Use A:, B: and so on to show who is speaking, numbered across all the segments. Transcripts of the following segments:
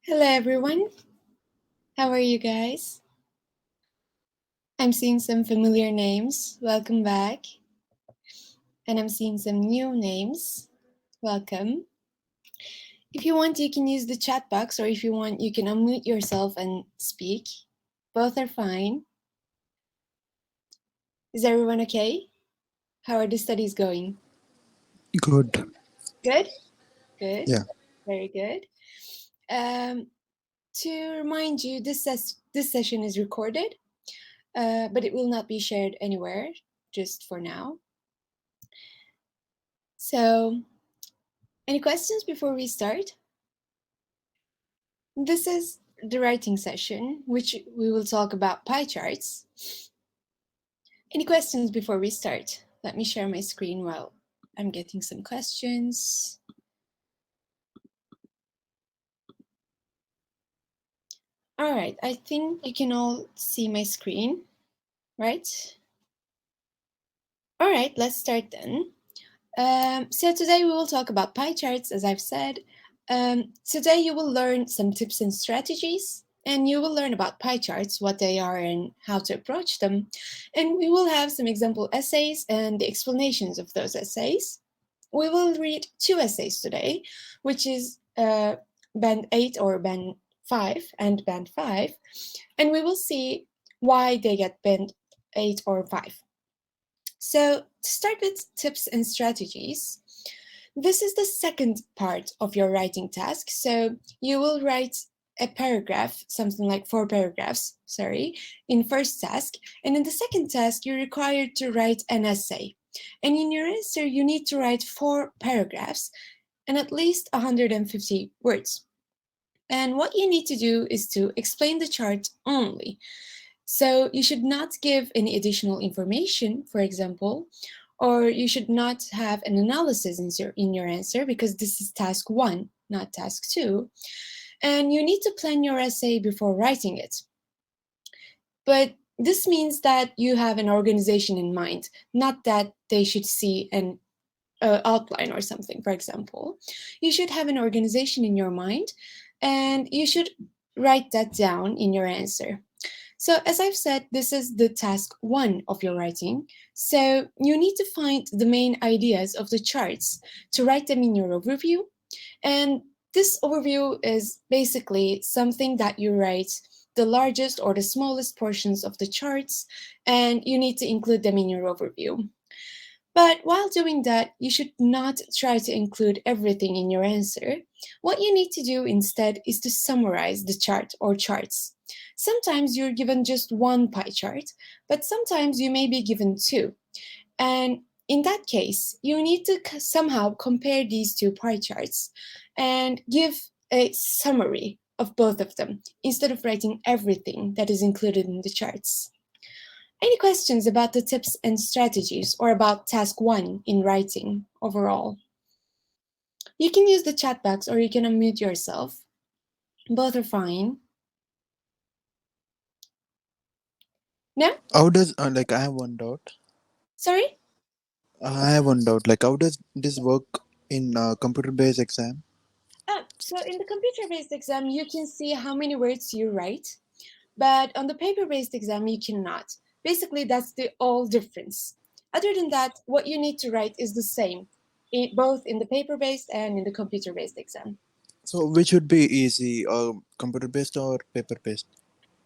A: Hello everyone, how are you guys? I'm seeing some familiar names, welcome back. And I'm seeing some new names, welcome. If you want, you can use the chat box, or if you want, you can unmute yourself and speak. Both are fine. Is everyone okay? How are the studies going?
B: Good.
A: Good? Good.
B: Yeah.
A: Very good. To remind you, this session is recorded, but it will not be shared anywhere, just for now. So, any questions before we start? This is the writing session, which we will talk about pie charts. Any questions before we start? Let me share my screen while I'm getting some questions. All right, I think you can all see my screen, right? All right, let's start then. So today we will talk about pie charts, as I've said. Today you will learn some tips and strategies, and you will learn about pie charts, what they are and how to approach them. And we will have some example essays and the explanations of those essays. We will read 2 essays today, which is Band 8 or Band 5 and Band 5, and we will see why they get Band 8 or 5. So to start with tips and strategies, this is the second part of your writing task. So you will write a paragraph, something like 4 paragraphs, in first task. And in the second task, you're required to write an essay. And in your answer, you need to write 4 paragraphs and at least 150 words. And what you need to do is to explain the chart only. So you should not give any additional information, for example, or you should not have an analysis in your answer because this is task 1, not task 2. And you need to plan your essay before writing it. But this means that you have an organization in mind, not that they should see an outline or something, for example. You should have an organization in your mind and you should write that down in your answer. So, as I've said, this is the task 1 of your writing. So, you need to find the main ideas of the charts to write them in your overview. And this overview is basically something that you write the largest or the smallest portions of the charts, and you need to include them in your overview. But while doing that, you should not try to include everything in your answer. What you need to do instead is to summarize the chart or charts. Sometimes you're given just one pie chart, but sometimes you may be given 2. And in that case, you need to somehow compare these 2 pie charts and give a summary of both of them instead of writing everything that is included in the charts. Any questions about the tips and strategies or about task 1 in writing overall? You can use the chat box or you can unmute yourself. Both are fine. No?
B: How does I have one doubt.
A: Sorry?
B: I have one doubt. Like how does this work in computer-based exam?
A: So in the computer-based exam, you can see how many words you write, but on the paper-based exam, you cannot. Basically, that's the all difference. Other than that, what you need to write is the same, both in the paper-based and in the computer-based exam.
B: So which would be easy, computer-based or paper-based?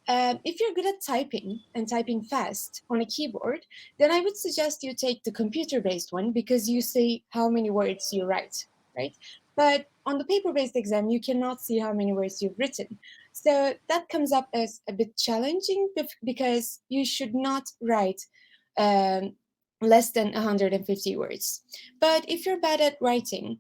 A: If you're good at typing and typing fast on a keyboard, then I would suggest you take the computer-based one because you see how many words you write, right? But on the paper-based exam, you cannot see how many words you've written. So that comes up as a bit challenging because you should not write um, less than 150 words. But if you're bad at writing,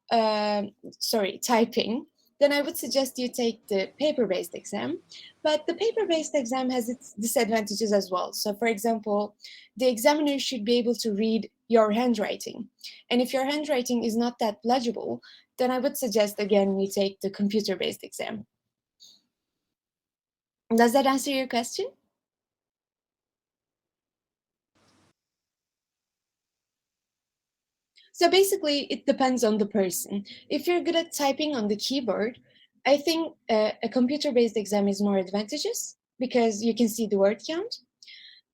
A: typing, then I would suggest you take the paper-based exam. But the paper-based exam has its disadvantages as well. So, for example, the examiner should be able to read your handwriting. And if your handwriting is not that legible, then I would suggest again you take the computer-based exam. Does that answer your question? So basically, it depends on the person. If you're good at typing on the keyboard, I think a computer-based exam is more advantageous because you can see the word count.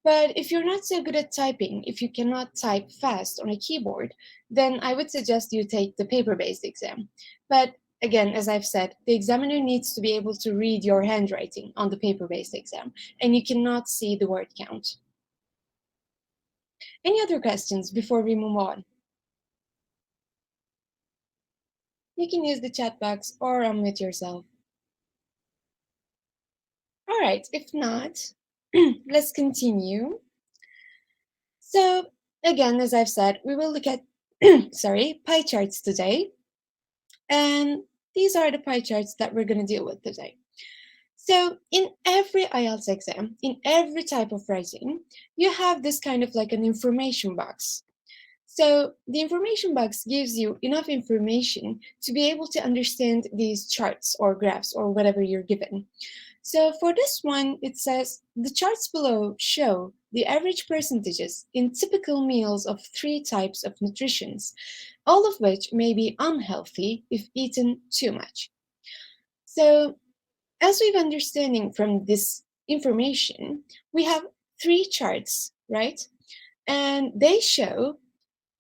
A: But if you're not so good at typing, if you cannot type fast on a keyboard, then I would suggest you take the paper-based exam. But again, as I've said, the examiner needs to be able to read your handwriting on the paper-based exam, and you cannot see the word count. Any other questions before we move on? You can use the chat box or unmute yourself. All right, if not, let's continue. So again, as I've said, we will look at pie charts today. And these are the pie charts that we're going to deal with today. So in every IELTS exam, in every type of writing, you have this kind of like an information box. So the information box gives you enough information to be able to understand these charts or graphs or whatever you're given. So for this one, it says the charts below show the average percentages in typical meals of 3 types of nutritions, all of which may be unhealthy if eaten too much. So as we've understanding from this information, we have 3 charts, right? And they show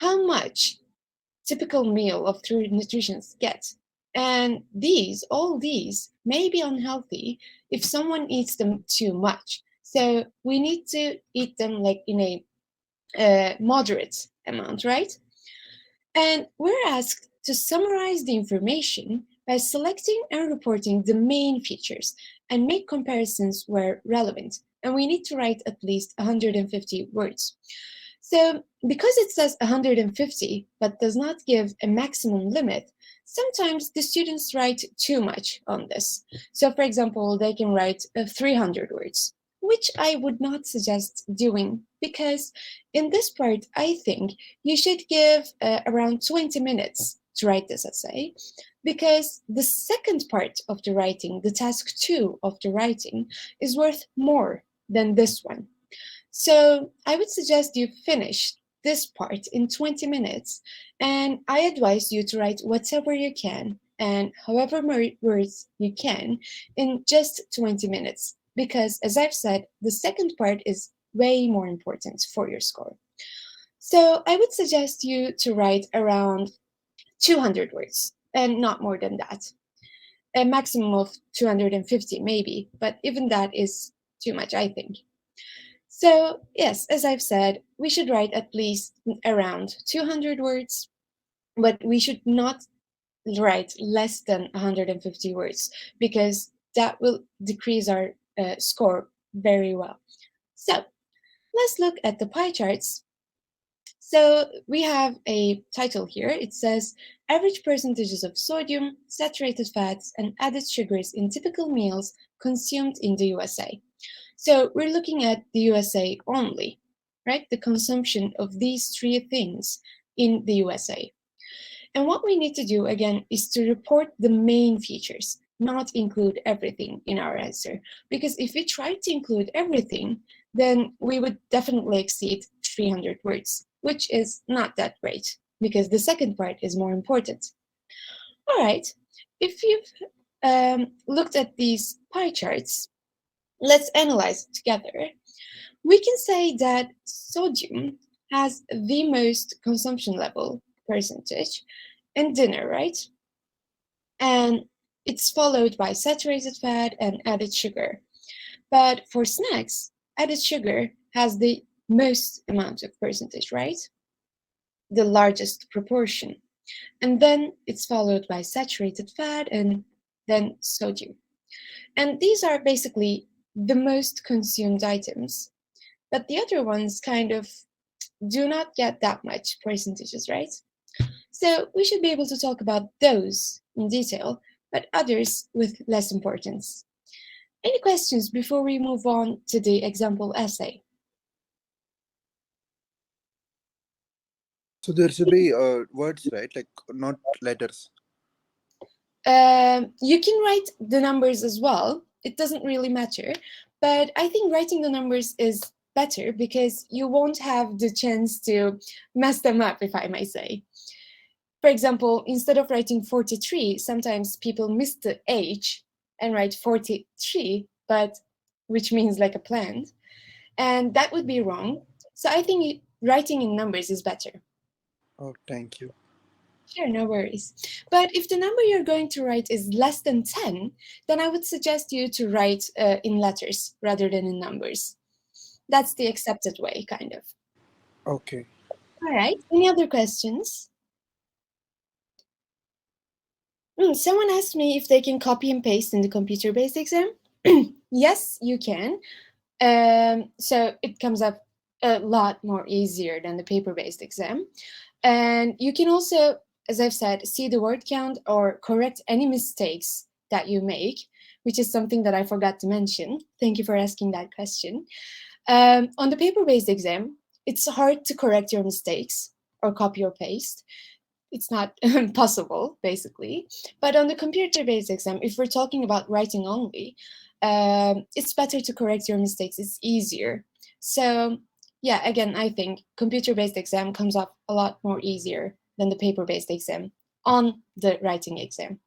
A: how much typical meal of 3 nutritions get. And all these may be unhealthy if someone eats them too much. So we need to eat them like in a moderate amount, right? And we're asked to summarize the information by selecting and reporting the main features and make comparisons where relevant. And we need to write at least 150 words. So because it says 150 but does not give a maximum limit, sometimes the students write too much on this. So for example, they can write 300 words, which I would not suggest doing because in this part, I think you should give around 20 minutes to write this essay because the second part of the writing, the task 2 of the writing, is worth more than this one. So I would suggest you finish this part in 20 minutes, and I advise you to write whatever you can and however many words you can in just 20 minutes, because as I've said, the second part is way more important for your score. So I would suggest you to write around 200 words and not more than that. A maximum of 250 maybe, but even that is too much, I think. So, yes, as I've said, we should write at least around 200 words, but we should not write less than 150 words because that will decrease our score very well. So, let's look at the pie charts. So, we have a title here. It says average percentages of sodium, saturated fats, and added sugars in typical meals consumed in the USA. So we're looking at the USA only, right? The consumption of these 3 things in the USA. And what we need to do again is to report the main features, not include everything in our answer. Because if we try to include everything, then we would definitely exceed 300 words, which is not that great because the second part is more important. All right, if you've looked at these pie charts, let's analyze it together. We can say that sodium has the most consumption level percentage in dinner, right? And it's followed by saturated fat and added sugar. But for snacks, added sugar has the most amount of percentage, right? The largest proportion. And then it's followed by saturated fat and then sodium. And these are basically the most consumed items. But the other ones kind of do not get that much percentages, right? So we should be able to talk about those in detail, but others with less importance. Any questions before we move on to the example essay?
B: So there should be words, right? Like not letters.
A: You can write the numbers as well. It doesn't really matter. But I think writing the numbers is better because you won't have the chance to mess them up, if I may say. For example, instead of writing 43, sometimes people miss the H and write 43, but which means like a plant. And that would be wrong. So I think writing in numbers is better.
B: Oh, thank you.
A: Sure, no worries. But if the number you're going to write is less than 10, then I would suggest you to write in letters rather than in numbers. That's the accepted way, kind of.
B: Okay.
A: All right. Any other questions? Someone asked me if they can copy and paste in the computer-based exam. Yes, you can. So it comes up a lot more easier than the paper-based exam. And you can also, as I've said, see the word count or correct any mistakes that you make, which is something that I forgot to mention. Thank you for asking that question. On the paper-based exam, it's hard to correct your mistakes or copy or paste. It's not possible, basically. But on the computer-based exam, if we're talking about writing only, it's better to correct your mistakes. It's easier. So yeah, again, I think computer-based exam comes up a lot more easier than the paper-based exam on the writing exam.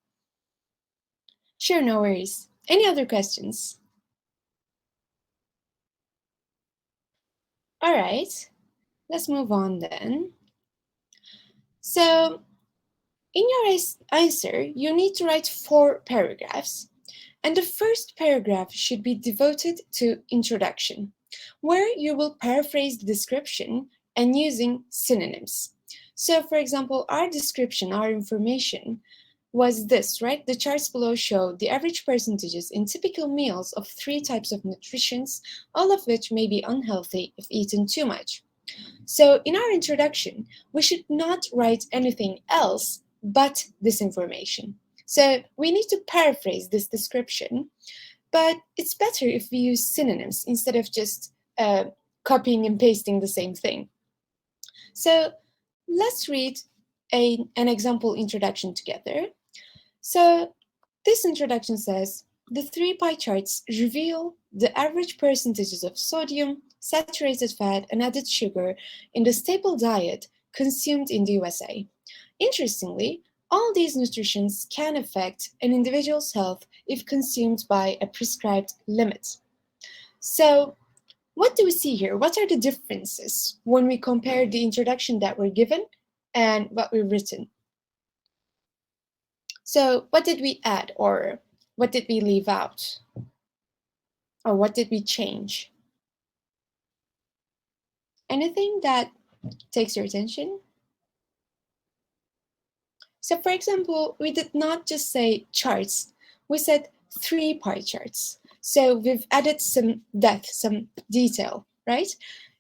A: Sure, no worries. Any other questions? All right, let's move on then. So in your answer, you need to write 4 paragraphs. And the first paragraph should be devoted to introduction, where you will paraphrase the description and using synonyms. So, for example, our description, our information was this, right? The charts below show the average percentages in typical meals of 3 types of nutritions, all of which may be unhealthy if eaten too much. So, in our introduction, we should not write anything else but this information. So, we need to paraphrase this description, but it's better if we use synonyms instead of just copying and pasting the same thing. So, let's read an example introduction together. So, this introduction says the 3 pie charts reveal the average percentages of sodium, saturated fat, and added sugar in the staple diet consumed in the USA. Interestingly, all these nutrients can affect an individual's health if consumed by a prescribed limit. So, what do we see here? What are the differences when we compare the introduction that we're given and what we've written? So, what did we add or what did we leave out? Or what did we change? Anything that takes your attention? So, for example, we did not just say charts, we said 3 pie charts. So, we've added some depth, some detail, right?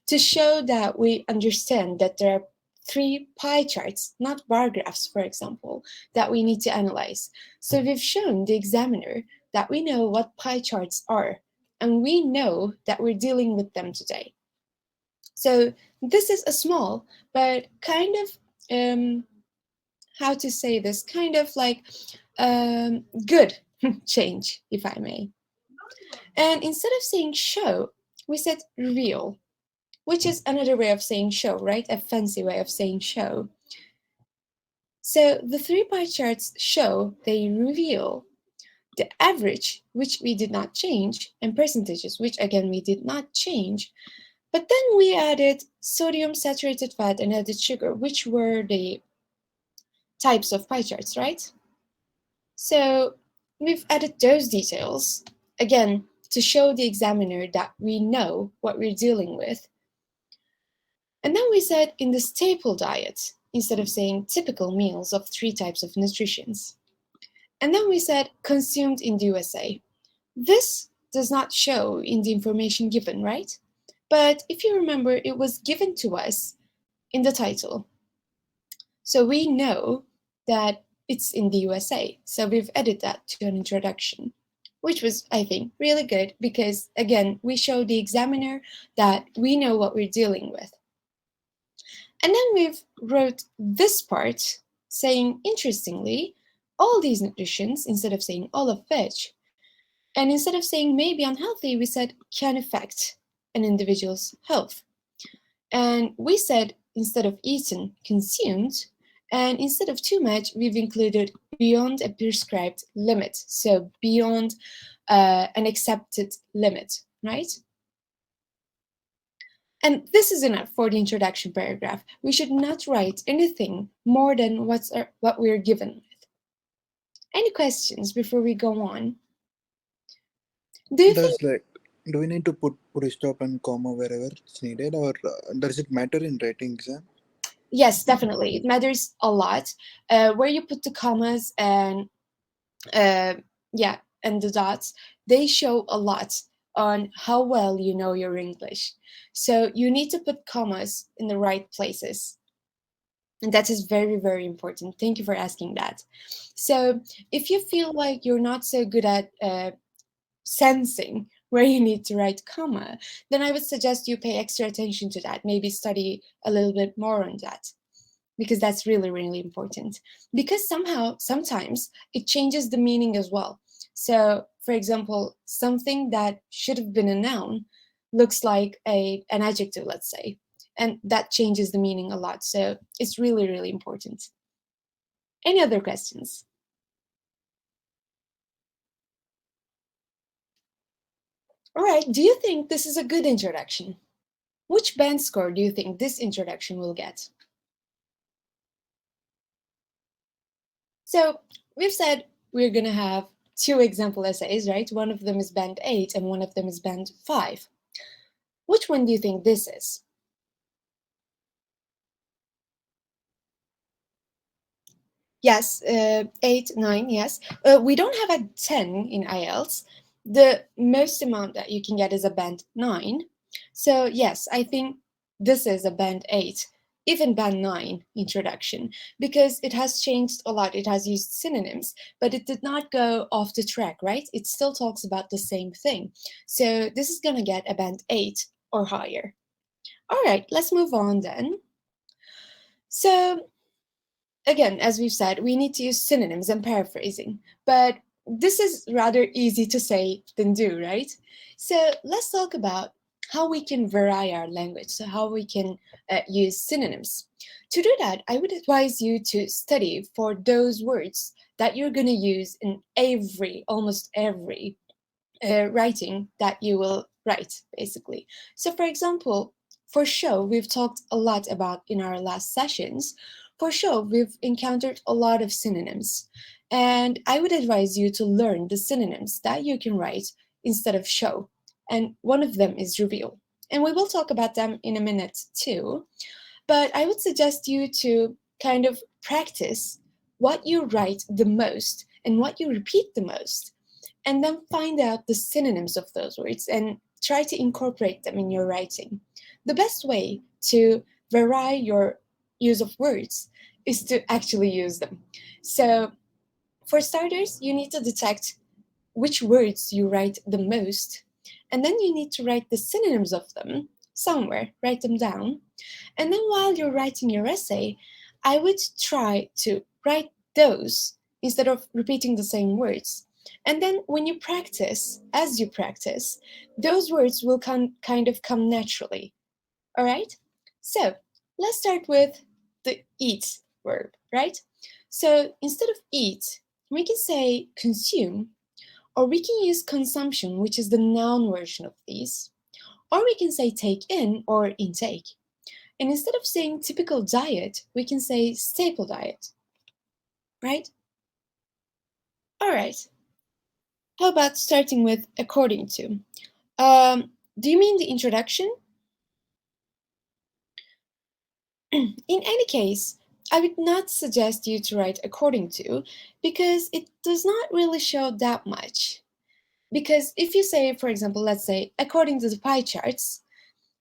A: To show that we understand that there are 3 pie charts, not bar graphs, for example, that we need to analyze. So, we've shown the examiner that we know what pie charts are, and we know that we're dealing with them today. So, this is a small, but kind of how to say this, kind of like good change, if I may. And instead of saying show, we said reveal, which is another way of saying show, right? A fancy way of saying show. So the 3 pie charts show, they reveal the average, which we did not change, and percentages, which again we did not change. But then we added sodium, saturated fat, and added sugar, which were the types of pie charts, right? So we've added those details, again, to show the examiner that we know what we're dealing with. And then we said in the staple diet, instead of saying typical meals of 3 types of nutritions. And then we said consumed in the USA. This does not show in the information given, right? But if you remember, it was given to us in the title. So we know that it's in the USA. So we've added that to an introduction, which was, I think, really good because, again, we show the examiner that we know what we're dealing with. And then we've wrote this part saying, interestingly, all these nutritions, instead of saying all of which, and instead of saying may be unhealthy, we said can affect an individual's health. And we said instead of eaten, consumed, And instead of too much, we've included beyond a prescribed limit. So beyond an accepted limit, right? And this is enough for the introduction paragraph. We should not write anything more than what we're given with. Any questions before we go on? Do you think?
B: Does like do we need to put a stop and comma wherever it's needed, or does it matter in writing exam?
A: Yes, definitely. It matters a lot. Where you put the commas and uh, yeah, and the dots, they show a lot on how well you know your English. So you need to put commas in the right places. And that is very, very important. Thank you for asking that. So if you feel like you're not so good at sensing where you need to write comma, then I would suggest you pay extra attention to that. Maybe study a little bit more on that because that's really, really important. Because sometimes it changes the meaning as well. So, for example, something that should have been a noun looks like an adjective, let's say, and that changes the meaning a lot. So it's really, really important. Any other questions? All right, do you think this is a good introduction? Which band score do you think this introduction will get? So we've said we're going to have two example essays, right? One of them is band 8 and one of them is band 5. Which one do you think this is? Yes, 8, 9, yes. We don't have a 10 in IELTS. The most amount that you can get is a band 9. So yes, I think this is a band 8, even band 9 introduction, because it has changed a lot. It has used synonyms, but it did not go off the track, right? It still talks about the same thing. So this is going to get a band 8 or higher. All right, let's move on then. So again, as we've said, we need to use synonyms and paraphrasing, but this is rather easy to say than do, right? So let's talk about how we can vary our language, so how we can use synonyms. To do that, I would advise you to study for those words that you're going to use in almost every writing that you will write, basically. So, for example, for show, we've talked a lot about in our last sessions. For show, we've encountered a lot of synonyms. And I would advise you to learn the synonyms that you can write instead of show. And one of them is reveal. And we will talk about them in a minute too. But I would suggest you to kind of practice what you write the most and what you repeat the most and then find out the synonyms of those words and try to incorporate them in your writing. The best way to vary your use of words is to actually use them. So, for starters, you need to detect which words you write the most, and then you need to write the synonyms of them somewhere, write them down. And then while you're writing your essay, I would try to write those instead of repeating the same words. And then when you practice, as you practice, those words will kind of come naturally. All right? So let's start with the eat verb, right? So instead of eat, we can say consume, or we can use consumption, which is the noun version of these, or we can say take in or intake. And instead of saying typical diet, we can say staple diet, right? All right. How about starting with according to? Do you mean the introduction? In any case, I would not suggest you to write according to because it does not really show that much. Because if you say, for example, let's say according to the pie charts,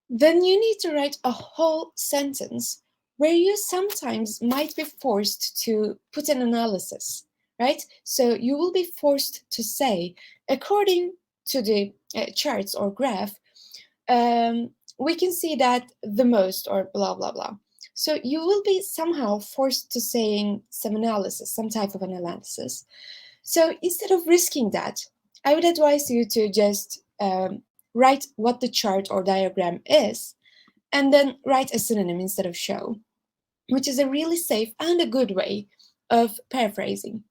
A: then you need to write a whole sentence where you sometimes might be forced to put an analysis, right? So you will be forced to say, according to the charts or graph, we can see that the most or blah, blah, blah. So you will be somehow forced to saying some analysis, some type of an analysis. So instead of risking that, I would advise you to just write what the chart or diagram is, and then write a synonym instead of show. which is a really safe and a good way of paraphrasing.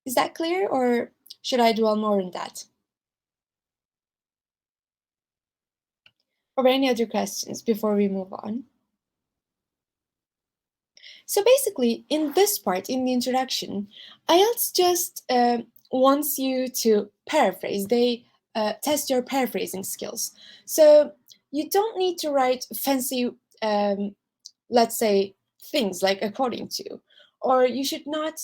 A: Is that clear, or should I dwell more on that? Or any other questions before we move on? So basically, in this part, in the introduction, IELTS just wants you to paraphrase. They test your paraphrasing skills. So you don't need to write fancy, let's say, things like according to, or you should not,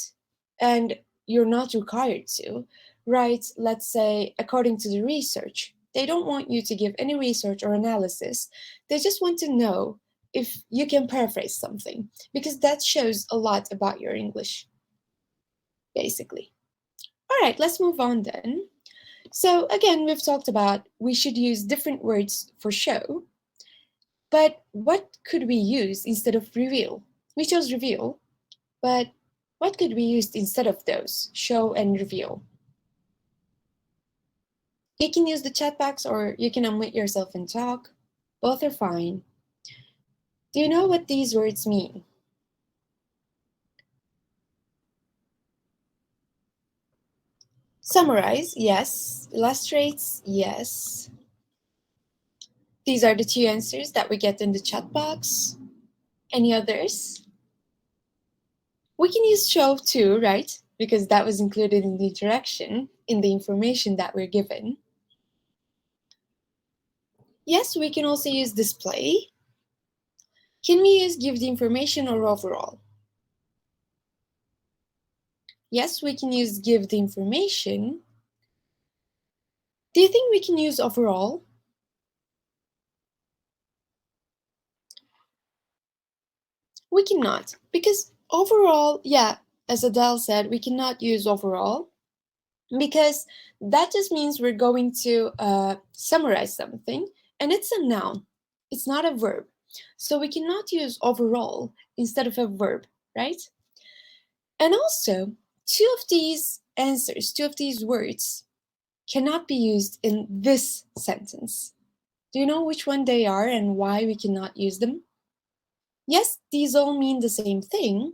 A: and you're not required to, write, let's say, according to the research. They don't want you to give any research or analysis. They just want to know if you can paraphrase something, because that shows a lot about your English, basically. All right, let's move on then. So again, we've talked about we should use different words for show, but what could we use instead of reveal? We chose reveal, but what could we use instead of those, show and reveal? You can use the chat box or you can unmute yourself and talk. Both are fine. Do you know what these words mean? Summarize, yes. Illustrates, yes. These are the two answers that we get in the chat box. Any others? We can use show too, right? Because that was included in the interaction, in the information that we're given. Yes, we can also use display. Can we use give the information or overall? Yes, we can use give the information. Do you think we can use overall? We cannot, because overall, yeah, as Adele said, we cannot use overall, because that just means we're going to summarize something, and it's a noun. It's not a verb. So we cannot use overall instead of a verb, right? And also, two of these answers, two of these words, cannot be used in this sentence. Do you know which one they are and why we cannot use them? Yes, these all mean the same thing,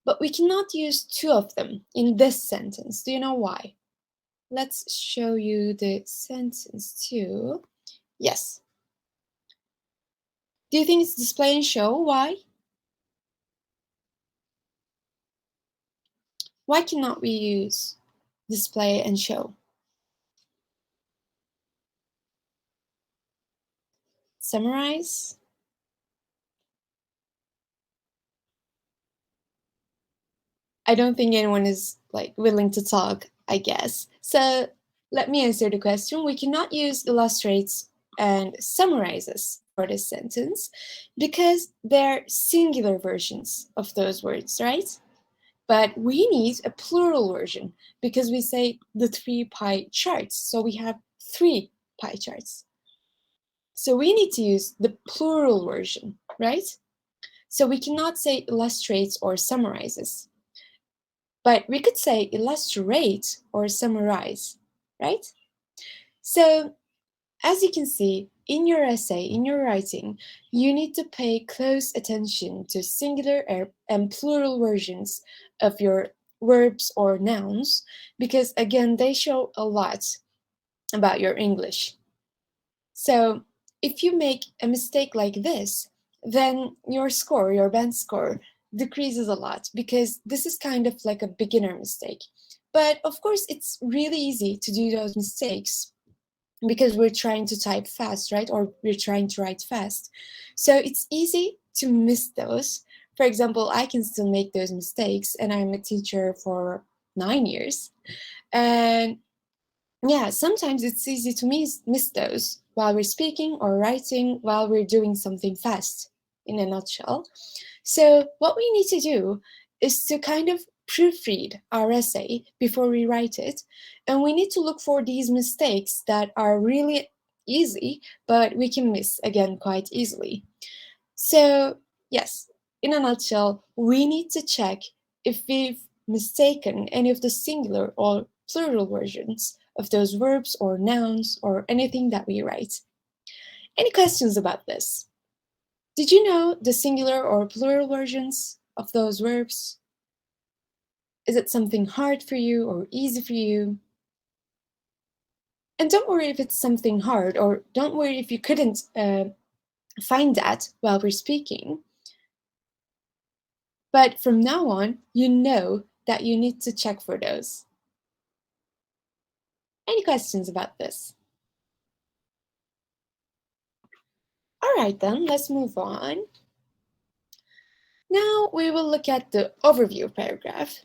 A: but we cannot use two of them in this sentence. Do you know why? Let's show you the sentence too. Yes. Do you think it's display and show? Why? Why cannot we use display and show? Summarize? I don't think anyone is like willing to talk, I guess. So let me answer the question. We cannot use illustrates and summarizes for this sentence because they're singular versions of those words, right? But we need a plural version because we say the 3 pie charts. So we have 3 pie charts. So we need to use the plural version, right? So we cannot say illustrates or summarizes. But we could say illustrate or summarize, right? So as you can see, in your essay, in your writing, you need to pay close attention to singular and plural versions of your verbs or nouns, because again, they show a lot about your English. So if you make a mistake like this, then your score, your band score, decreases a lot because this is kind of like a beginner mistake. But of course, it's really easy to do those mistakes because we're trying to type fast, right? Or we're trying to write fast. So it's easy to miss those. For example, I can still make those mistakes, and I'm a teacher for 9 years. And yeah, sometimes it's easy to miss those while we're speaking or writing while we're doing something fast, in a nutshell. So what we need to do is to kind of proofread our essay before we write it. And we need to look for these mistakes that are really easy, but we can miss again quite easily. So yes, in a nutshell, we need to check if we've mistaken any of the singular or plural versions of those verbs or nouns or anything that we write. Any questions about this? Did you know the singular or plural versions of those verbs? Is it something hard for you or easy for you? And don't worry if it's something hard, or don't worry if you couldn't find that while we're speaking. But from now on, you know that you need to check for those. Any questions about this? All right then, let's move on. Now we will look at the overview paragraph.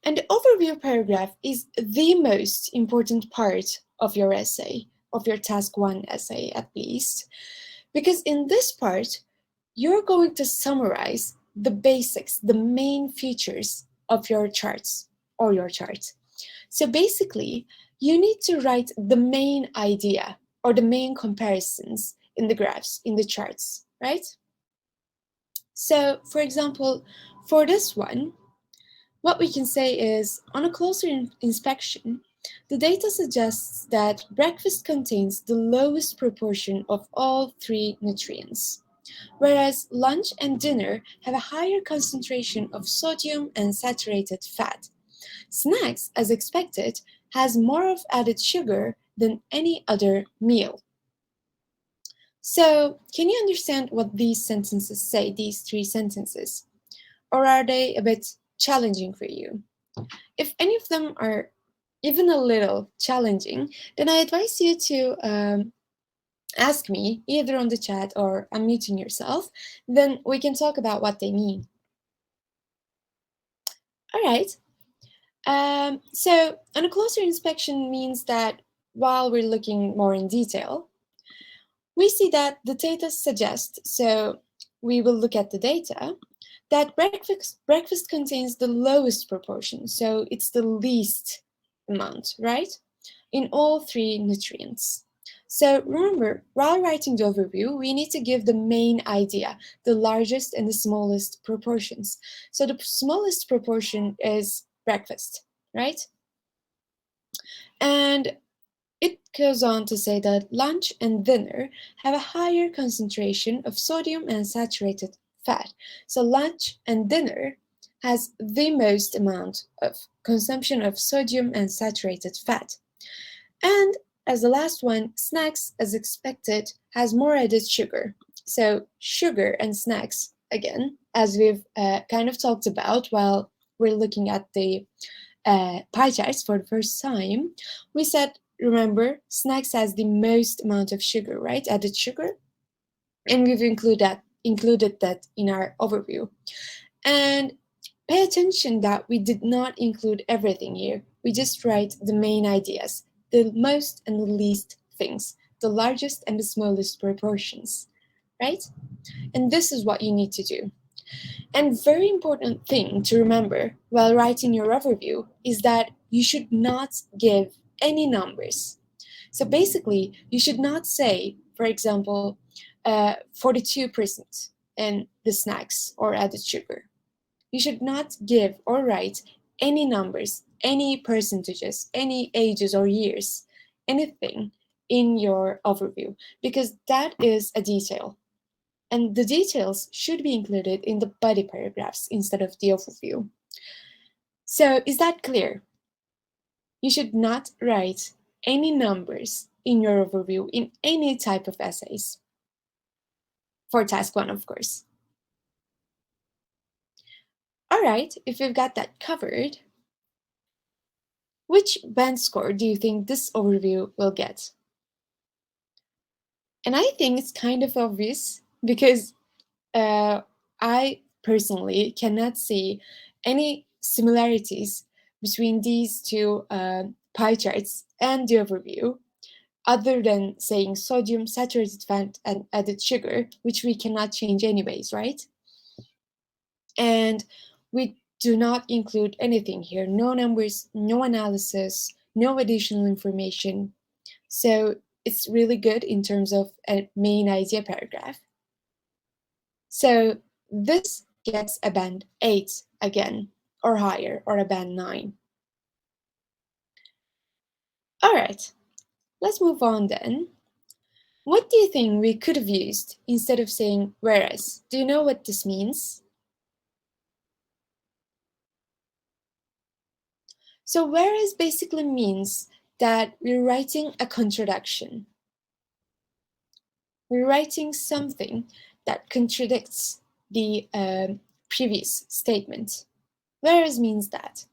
A: And the overview paragraph is the most important part of your essay, of your task 1 essay at least, because in this part, you're going to summarize the basics, the main features of your charts or your chart. So basically, you need to write the main idea or the main comparisons in the graphs, in the charts, right? So, for example, for this one, what we can say is, on a closer inspection, the data suggests that breakfast contains the lowest proportion of all three nutrients, whereas lunch and dinner have a higher concentration of sodium and saturated fat. Snacks, as expected, has more of added sugar than any other meal. So, can you understand what these sentences say, these three sentences? Or are they a bit challenging for you? If any of them are even a little challenging, then I advise you to ask me either on the chat or unmuting yourself. Then we can talk about what they mean. All right. So, on a closer inspection means that while we're looking more in detail, we see that the data suggests, so we will look at the data, that breakfast contains the lowest proportion, so it's the least amount, right? In all three nutrients. So remember, while writing the overview, we need to give the main idea, the largest and the smallest proportions. So the smallest proportion is breakfast, right? And it goes on to say that lunch and dinner have a higher concentration of sodium and saturated fat. So lunch and dinner has the most amount of consumption of sodium and saturated fat. And as the last one, snacks, as expected, has more added sugar. So sugar and snacks, again, as we've kind of talked about while we're looking at the pie charts for the first time, we said, remember, snacks has the most amount of sugar, right? Added sugar. And we've included that in our overview. And pay attention that we did not include everything here. We just write the main ideas, the most and the least things, the largest and the smallest proportions, right? And this is what you need to do. And very important thing to remember while writing your overview is that you should not give any numbers. So basically, you should not say, for example, 42% in the snacks or added sugar. You should not give or write any numbers, any percentages, any ages or years, anything in your overview, because that is a detail. And the details should be included in the body paragraphs instead of the overview. So, is that clear? You should not write any numbers in your overview in any type of essays. For task 1, of course. All right, if we've got that covered, which band score do you think this overview will get? And I think it's kind of obvious because I personally cannot see any similarities between these two pie charts and the overview, other than saying sodium, saturated fat, and added sugar, which we cannot change anyways, right? And we do not include anything here, no numbers, no analysis, no additional information. So it's really good in terms of a main idea paragraph. So this gets a band 8 again, or higher, or a band 9. All right, let's move on then. What do you think we could have used instead of saying whereas? Do you know what this means? So whereas basically means that we're writing a contradiction. We're writing something that contradicts the previous statement. Whereas means that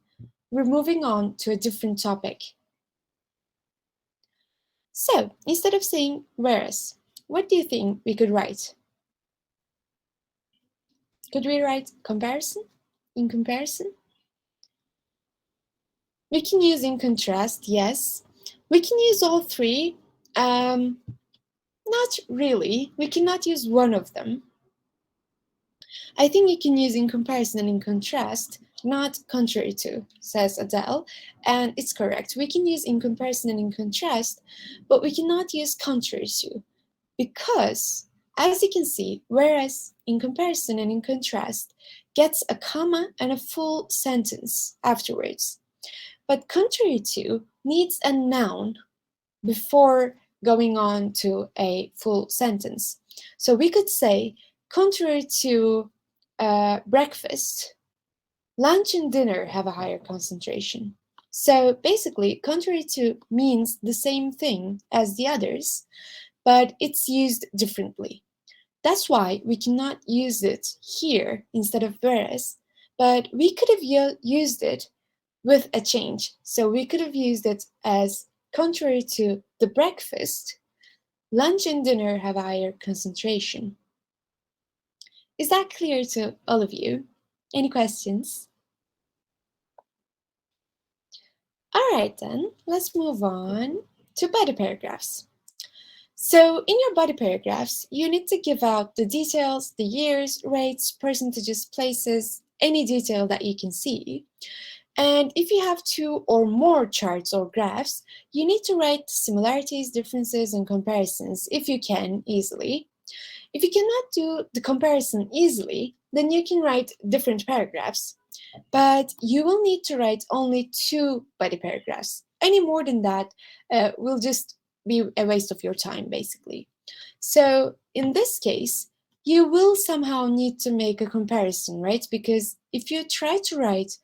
A: we're moving on to a different topic. So instead of saying whereas, what do you think we could write? Could we write comparison? In comparison? We can use in contrast, yes. We can use all three. Not really. We cannot use one of them. I think you can use in comparison and in contrast, not contrary to, says Adele. And it's correct. We can use in comparison and in contrast, but we cannot use contrary to. Because, as you can see, whereas in comparison and in contrast gets a comma and a full sentence afterwards. But contrary to needs a noun before going on to a full sentence. So we could say, contrary to breakfast, lunch and dinner have a higher concentration. So basically, contrary to means the same thing as the others, but it's used differently. That's why we cannot use it here instead of whereas, but we could have used it with a change. So we could have used it as contrary to the breakfast, lunch and dinner have a higher concentration. Is that clear to all of you? Any questions? All right then, let's move on to body paragraphs. So in your body paragraphs, you need to give out the details, the years, rates, percentages, places, any detail that you can see. And if you have two or more charts or graphs, you need to write similarities, differences, and comparisons if you can easily. If you cannot do the comparison easily, then you can write different paragraphs. But you will need to write only 2 body paragraphs. Any more than that will just be a waste of your time, basically. So in this case, you will somehow need to make a comparison, right? Because if you try to write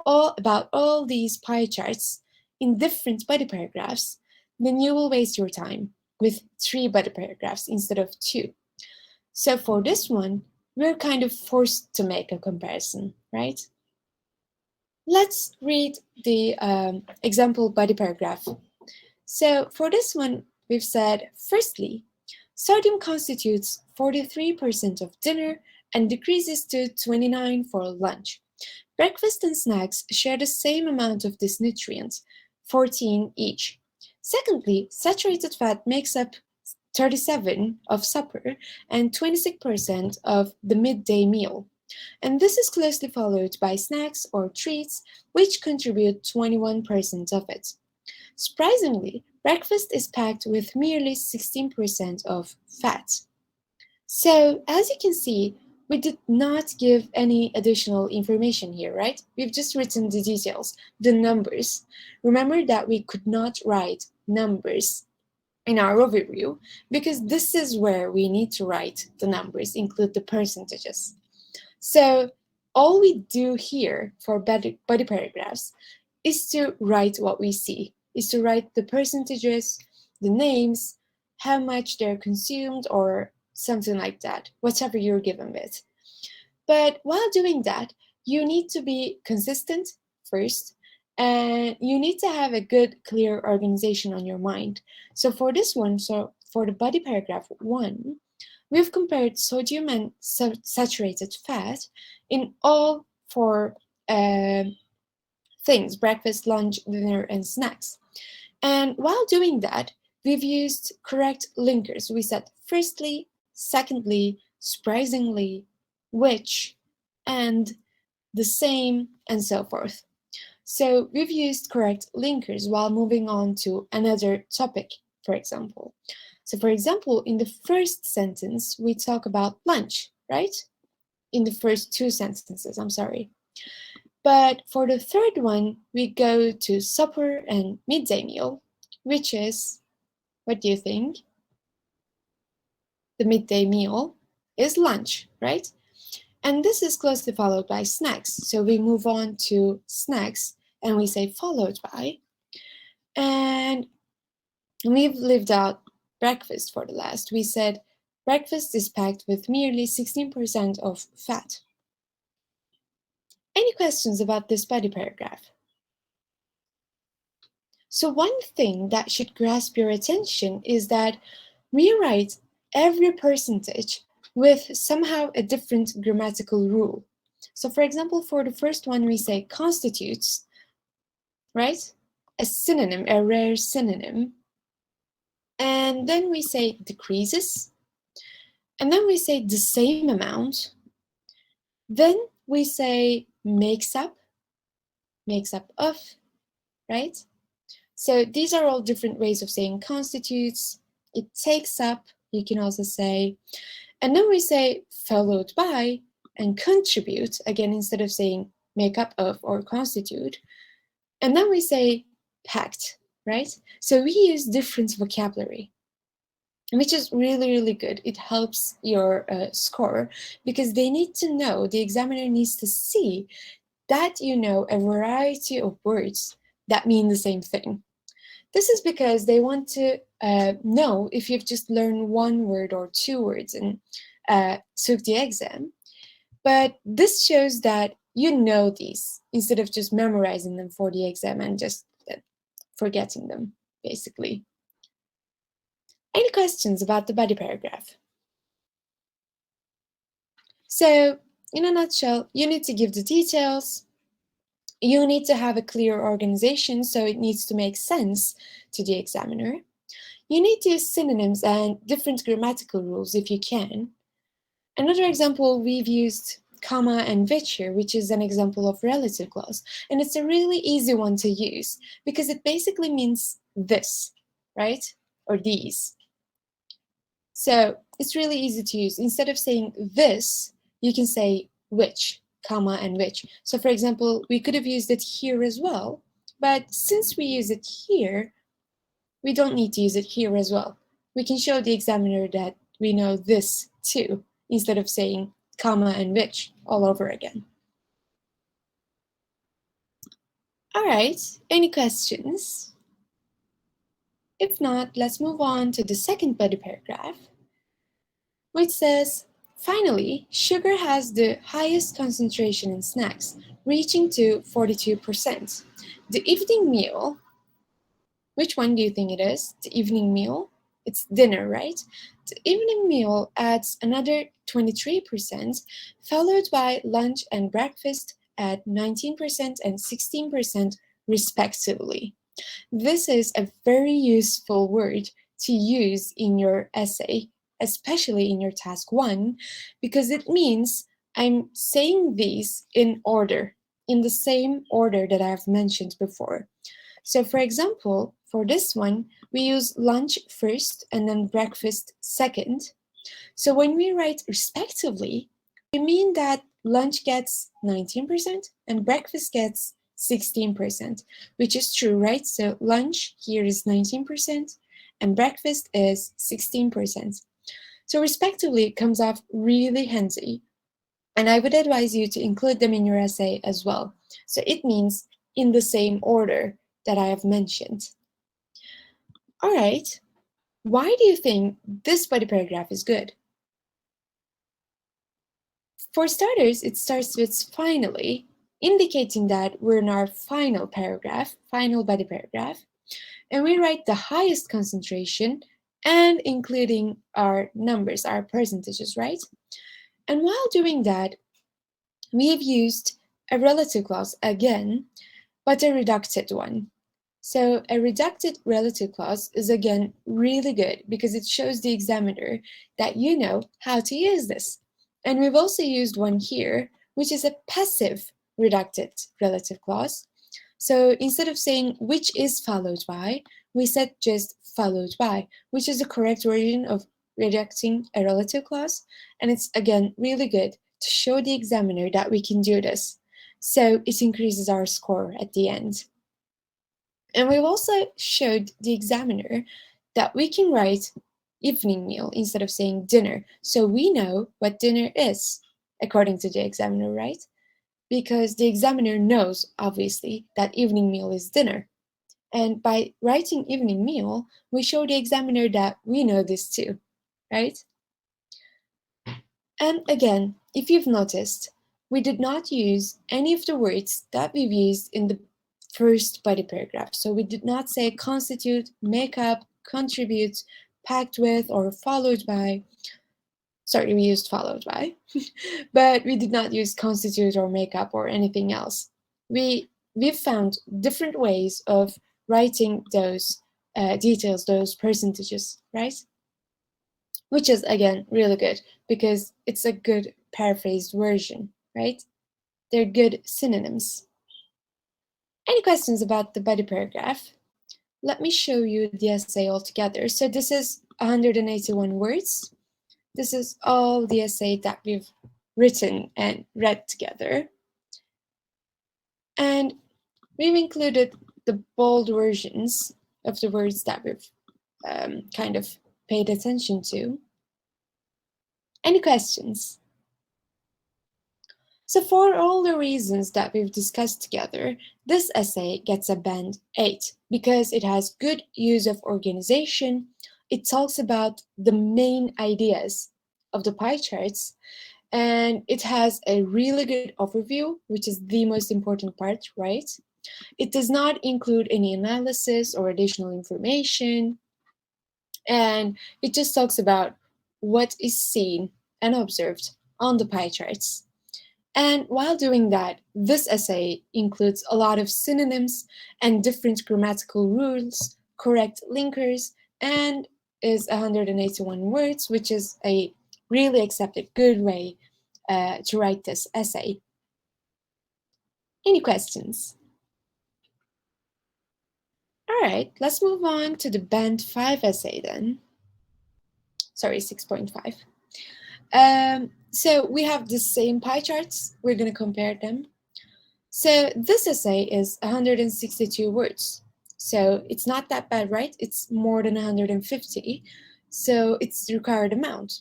A: all about all these pie charts in different body paragraphs, then you will waste your time with 3 body paragraphs instead of 2. So for this one, we're kind of forced to make a comparison, right? Let's read the example body paragraph. So for this one, we've said, firstly, sodium constitutes 43% of dinner and decreases to 29 for lunch. Breakfast and snacks share the same amount of this nutrient, 14 each. Secondly, saturated fat makes up 37 of supper and 26% of the midday meal. And this is closely followed by snacks or treats, which contribute 21% of it. Surprisingly, breakfast is packed with merely 16% of fat. So, as you can see, we did not give any additional information here, right? We've just written the details, the numbers. Remember that we could not write numbers in our overview because this is where we need to write the numbers, include the percentages. So all we do here for body paragraphs is to write what we see, is to write the percentages, the names, how much they're consumed, or something like that, whatever you're given with. But while doing that, you need to be consistent first, and you need to have a good, clear organization on your mind. So for this one, so for the body paragraph 1, we've compared sodium and saturated fat in all 4 things: breakfast, lunch, dinner, and snacks. And while doing that, we've used correct linkers. We said firstly, secondly, surprisingly, which, and the same, and so forth. So we've used correct linkers while moving on to another topic, for example. So for example, in the first sentence, we talk about lunch, right? In the first 2 sentences, I'm sorry. But for the third one, we go to supper and midday meal, which is, what do you think? the midday meal, is lunch, right? And this is closely followed by snacks. So we move on to snacks and we say followed by. And we've lived out breakfast for the last. We said breakfast is packed with nearly 16% of fat. Any questions about this body paragraph? So one thing that should grasp your attention is that we write every percentage with somehow a different grammatical rule. So for example, for the first one, we say constitutes, right? A synonym, a rare synonym. And then we say decreases. And then we say the same amount. Then we say makes up of, right? So these are all different ways of saying constitutes. It takes up, you can also say. And then we say followed by and contribute, again, instead of saying make up of or constitute. And then we say packed, right? So we use different vocabulary, which is really, really good. It helps your score because they need to know, the examiner needs to see that you know a variety of words that mean the same thing. This is because they want to know if you've just learned one word or two words and took the exam. But this shows that you know these instead of just memorizing them for the exam and just forgetting them, basically. Any questions about the body paragraph? So, in a nutshell, you need to give the details. You need to have a clear organization, so it needs to make sense to the examiner. You need to use synonyms and different grammatical rules if you can. Another example, we've used comma and which here, which is an example of relative clause. And it's a really easy one to use because it basically means this, right? Or these. So it's really easy to use. Instead of saying this, you can say which, comma, and which. So for example, we could have used it here as well, but since we use it here, we don't need to use it here as well. We can show the examiner that we know this too, instead of saying comma and which all over again. All right, any questions? If not, let's move on to the second body paragraph, which says, finally, sugar has the highest concentration in snacks, reaching to 42%. The evening meal, which one do you think it is? The evening meal? It's dinner, right? The evening meal adds another 23%, followed by lunch and breakfast at 19% and 16% respectively. This is a very useful word to use in your essay, especially in your task 1, because it means I'm saying these in order, in the same order that I've mentioned before. So for example, for this one, we use lunch first and then breakfast second. So when we write respectively, we mean that lunch gets 19% and breakfast gets 16%, which is true, right? So lunch here is 19% and breakfast is 16%. So respectively comes off really handy. And I would advise you to include them in your essay as well. So it means in the same order that I have mentioned. All right, why do you think this body paragraph is good? For starters, it starts with finally, indicating that we're in our final paragraph, final body paragraph, and we write the highest concentration and including our numbers, our percentages, right? And while doing that, we've used a relative clause again, but a reducted one. So a reducted relative clause is again really good because it shows the examiner that you know how to use this. And we've also used one here, which is a passive reducted relative clause. So instead of saying which is followed by, we said just followed by, which is the correct version of reducing a relative clause. And it's again really good to show the examiner that we can do this. So it increases our score at the end. And we've also showed the examiner that we can write evening meal instead of saying dinner. So we know what dinner is, according to the examiner, right? Because the examiner knows, obviously, that evening meal is dinner. And by writing evening meal, we show the examiner that we know this too, right? And again, if you've noticed, we did not use any of the words that we've used in the first body paragraph. So we did not say constitute, make up, contribute, packed with, or followed by. Sorry, we used followed by, but we did not use constitute or make up or anything else. We've found different ways of writing those details, those percentages, right? Which is again really good because it's a good paraphrased version, right? They're good synonyms. Any questions about the body paragraph? Let me show you the essay altogether. So this is 181 words. This is all the essay that we've written and read together. And we've included the bold versions of the words that we've kind of paid attention to. Any questions? So for all the reasons that we've discussed together, this essay gets a band 8 because it has good use of organization. It talks about the main ideas of the pie charts, and it has a really good overview, which is the most important part, right? It does not include any analysis or additional information, and it just talks about what is seen and observed on the pie charts. And while doing that, this essay includes a lot of synonyms and different grammatical rules, correct linkers, and is 181 words, which is a really accepted good way to write this essay. Any questions? All right, let's move on to the Band 5 essay then. Sorry, 6.5. So we have the same pie charts. We're going to compare them. So this essay is 162 words. So it's not that bad, right? It's more than 150. So it's the required amount.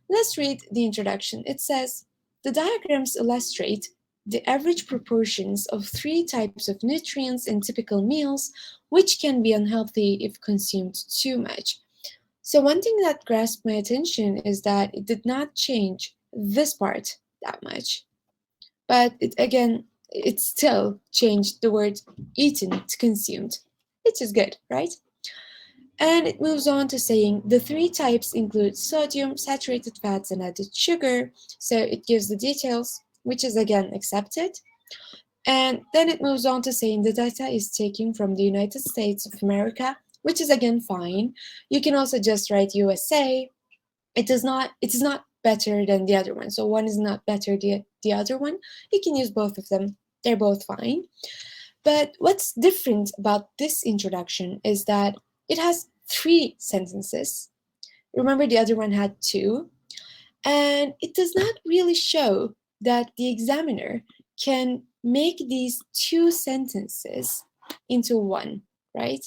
A: Let's read the introduction. It says, the diagrams illustrate the average proportions of 3 types of nutrients in typical meals, which can be unhealthy if consumed too much. So one thing that grasped my attention is that it did not change this part that much. But it still changed the word eaten to consumed, which is good, right? And it moves on to saying the 3 types include sodium, saturated fats, and added sugar. So it gives the details, which is again accepted. And then it moves on to saying the data is taken from the United States of America, which is again fine. You can also just write USA. It is not better than the other one. So one is not better than the other one. You can use both of them. They're both fine. But what's different about this introduction is that it has 3 sentences. Remember the other one had 2. And it does not really show that the examiner can make these 2 sentences into one, right?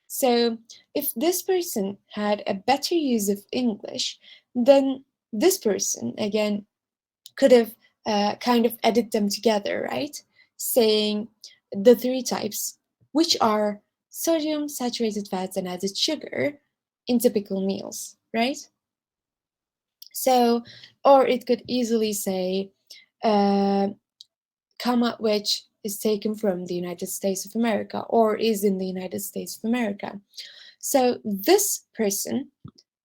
A: So if this person had a better use of English, then this person, again, could have kind of added them together, right? Saying the 3 types, which are sodium, saturated fats, and added sugar in typical meals, right? So, or it could easily say, comma, which is taken from the United States of America or is in the United States of America. So this person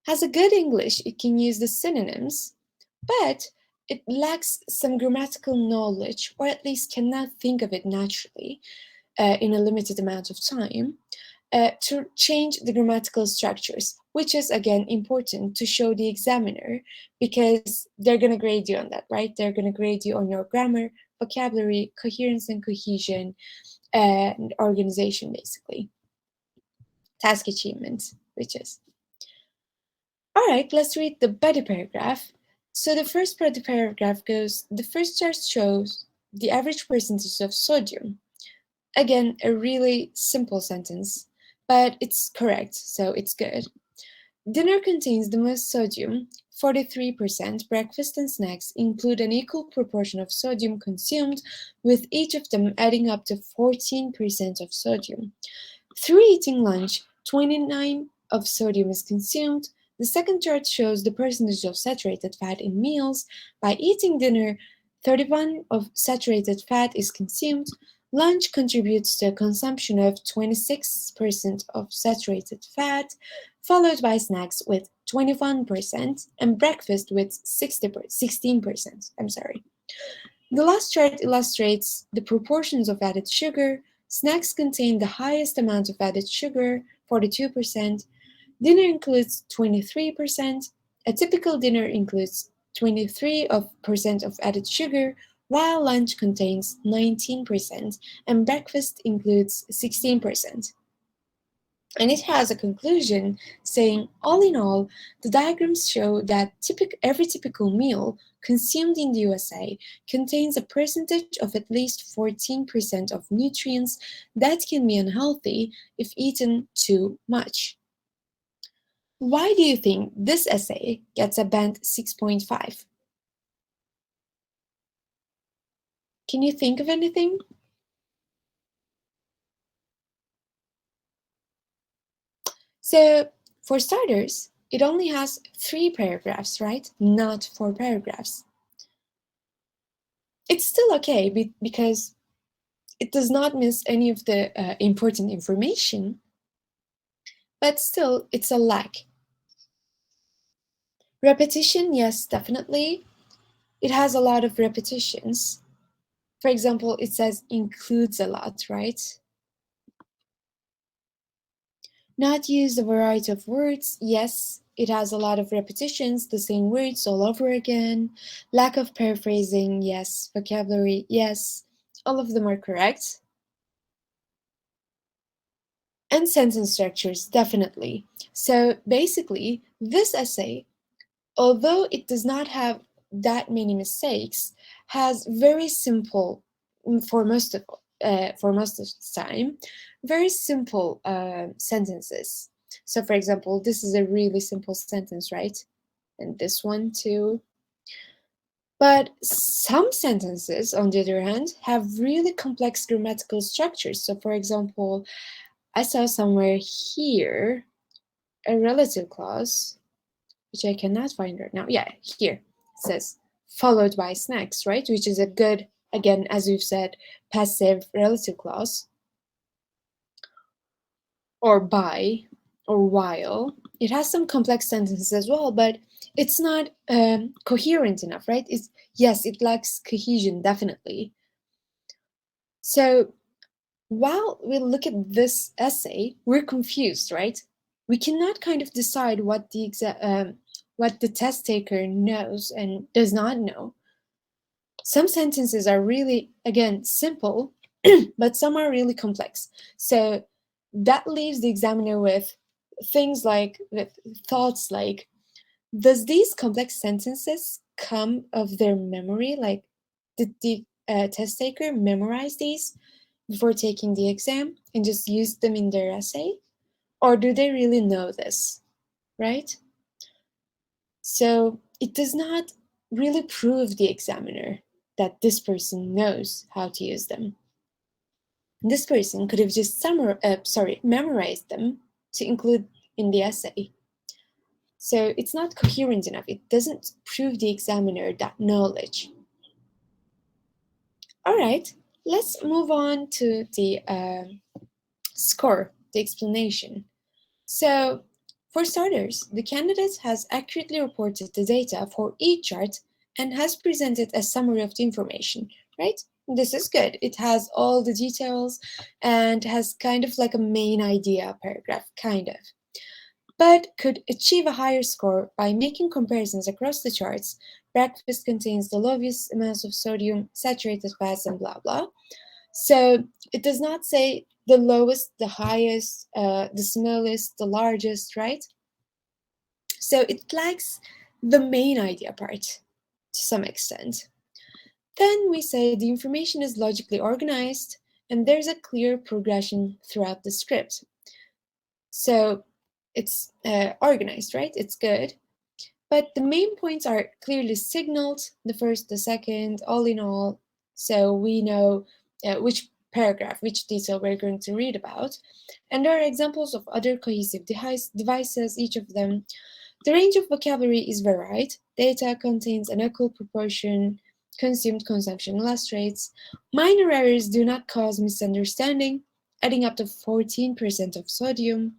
A: has a good English. It can use the synonyms, but it lacks some grammatical knowledge, or at least cannot think of it naturally in a limited amount of time, to change the grammatical structures, which is again important to show the examiner because they're going to grade you on that, right? They're going to grade you on your grammar, vocabulary, coherence and cohesion, and organization, basically. Task achievement, which is. All right, let's read the body paragraph. So the first part of the paragraph goes, the first chart shows the average percentage of sodium. Again, a really simple sentence, but it's correct, so it's good. Dinner contains the most sodium, 43%. Breakfast and snacks include an equal proportion of sodium consumed, with each of them adding up to 14% of sodium. Through eating lunch, 29 of sodium is consumed. The second chart shows the percentage of saturated fat in meals. By eating dinner, 31 of saturated fat is consumed. Lunch contributes to a consumption of 26% of saturated fat, followed by snacks with 21% and breakfast with 16%. The last chart illustrates the proportions of added sugar. Snacks contain the highest amount of added sugar, 42%. Dinner includes 23%. A typical dinner includes 23% of added sugar, while lunch contains 19% and breakfast includes 16%. And it has a conclusion saying, all in all, the diagrams show that every typical meal consumed in the USA contains a percentage of at least 14% of nutrients that can be unhealthy if eaten too much. Why do you think this essay gets a band 6.5? Can you think of anything? So, for starters, it only has 3 paragraphs, right? Not 4 paragraphs. It's still okay because it does not miss any of the important information, but still, it's a lack. Repetition, yes, definitely. It has a lot of repetitions. For example, it says includes a lot, right? Not use a variety of words, yes, it has a lot of repetitions, the same words all over again. Lack of paraphrasing, yes. Vocabulary, yes. All of them are correct. And sentence structures, definitely. So basically, this essay, although it does not have that many mistakes, has very simple, for most of the time, very simple sentences. So, for example, this is a really simple sentence, right? And this one too. But some sentences, on the other hand, have really complex grammatical structures. So, for example, I saw somewhere here a relative clause, which I cannot find right now. Yeah, here it says followed by snacks, right? Which is a good, again, as we've said, passive relative clause, or by, or while. It has some complex sentences as well, but it's not coherent enough, right? Yes, it lacks cohesion, definitely. So while we look at this essay, we're confused, right? We cannot kind of decide what the test taker knows and does not know. Some sentences are really, again, simple, but some are really complex. So that leaves the examiner with thoughts like, does these complex sentences come of their memory? Like, did the test taker memorize these before taking the exam and just use them in their essay? Or do they really know this, right? So it does not really prove the examiner that this person knows how to use them. This person could have just memorized them to include in the essay. So it's not coherent enough. It doesn't prove the examiner that knowledge. All right, let's move on to the score, the explanation. So, for starters, the candidate has accurately reported the data for each chart and has presented a summary of the information, right? This is good. It has all the details and has kind of like a main idea paragraph, kind of. But could achieve a higher score by making comparisons across the charts. Breakfast contains the lowest amounts of sodium, saturated fats, and blah blah. So it does not say the lowest, the highest, the smallest, the largest, right? So it lacks the main idea part to some extent. Then we say the information is logically organized and there's a clear progression throughout the script. So it's organized, right? It's good. But the main points are clearly signaled, the first, the second, all in all, so we know which paragraph, which detail we're going to read about. And there are examples of other cohesive devices, each of them. The range of vocabulary is varied. Data contains an equal proportion. Consumed consumption illustrates. Minor errors do not cause misunderstanding, adding up to 14% of sodium.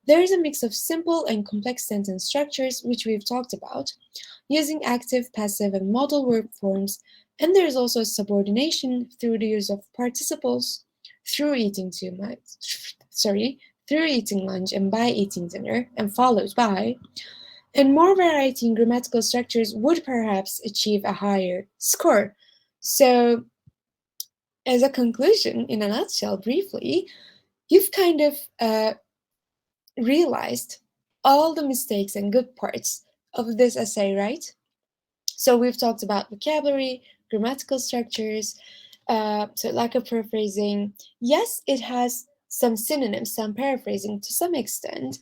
A: There is a mix of simple and complex sentence structures, which we've talked about, using active, passive, and modal verb forms, and there is also subordination through the use of participles, through eating through eating lunch and by eating dinner, and followed by, and more variety in grammatical structures would perhaps achieve a higher score. So, as a conclusion, in a nutshell, briefly, you've kind of realized all the mistakes and good parts of this essay, right? So we've talked about vocabulary, grammatical structures, so lack of paraphrasing. Yes, it has some synonyms, some paraphrasing to some extent,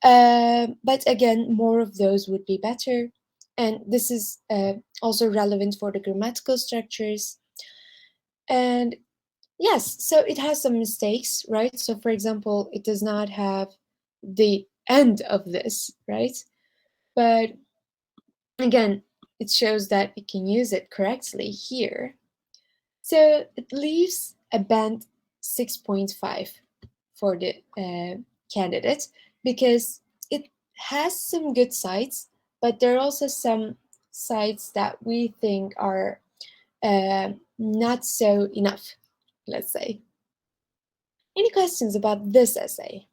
A: but again, more of those would be better. And this is also relevant for the grammatical structures. And yes, so it has some mistakes, right? So for example, it does not have the end of this, right? But again, it shows that we can use it correctly here. So it leaves a band 6.5 for the candidate because it has some good sides, but there are also some sides that we think are not so enough, let's say. Any questions about this essay?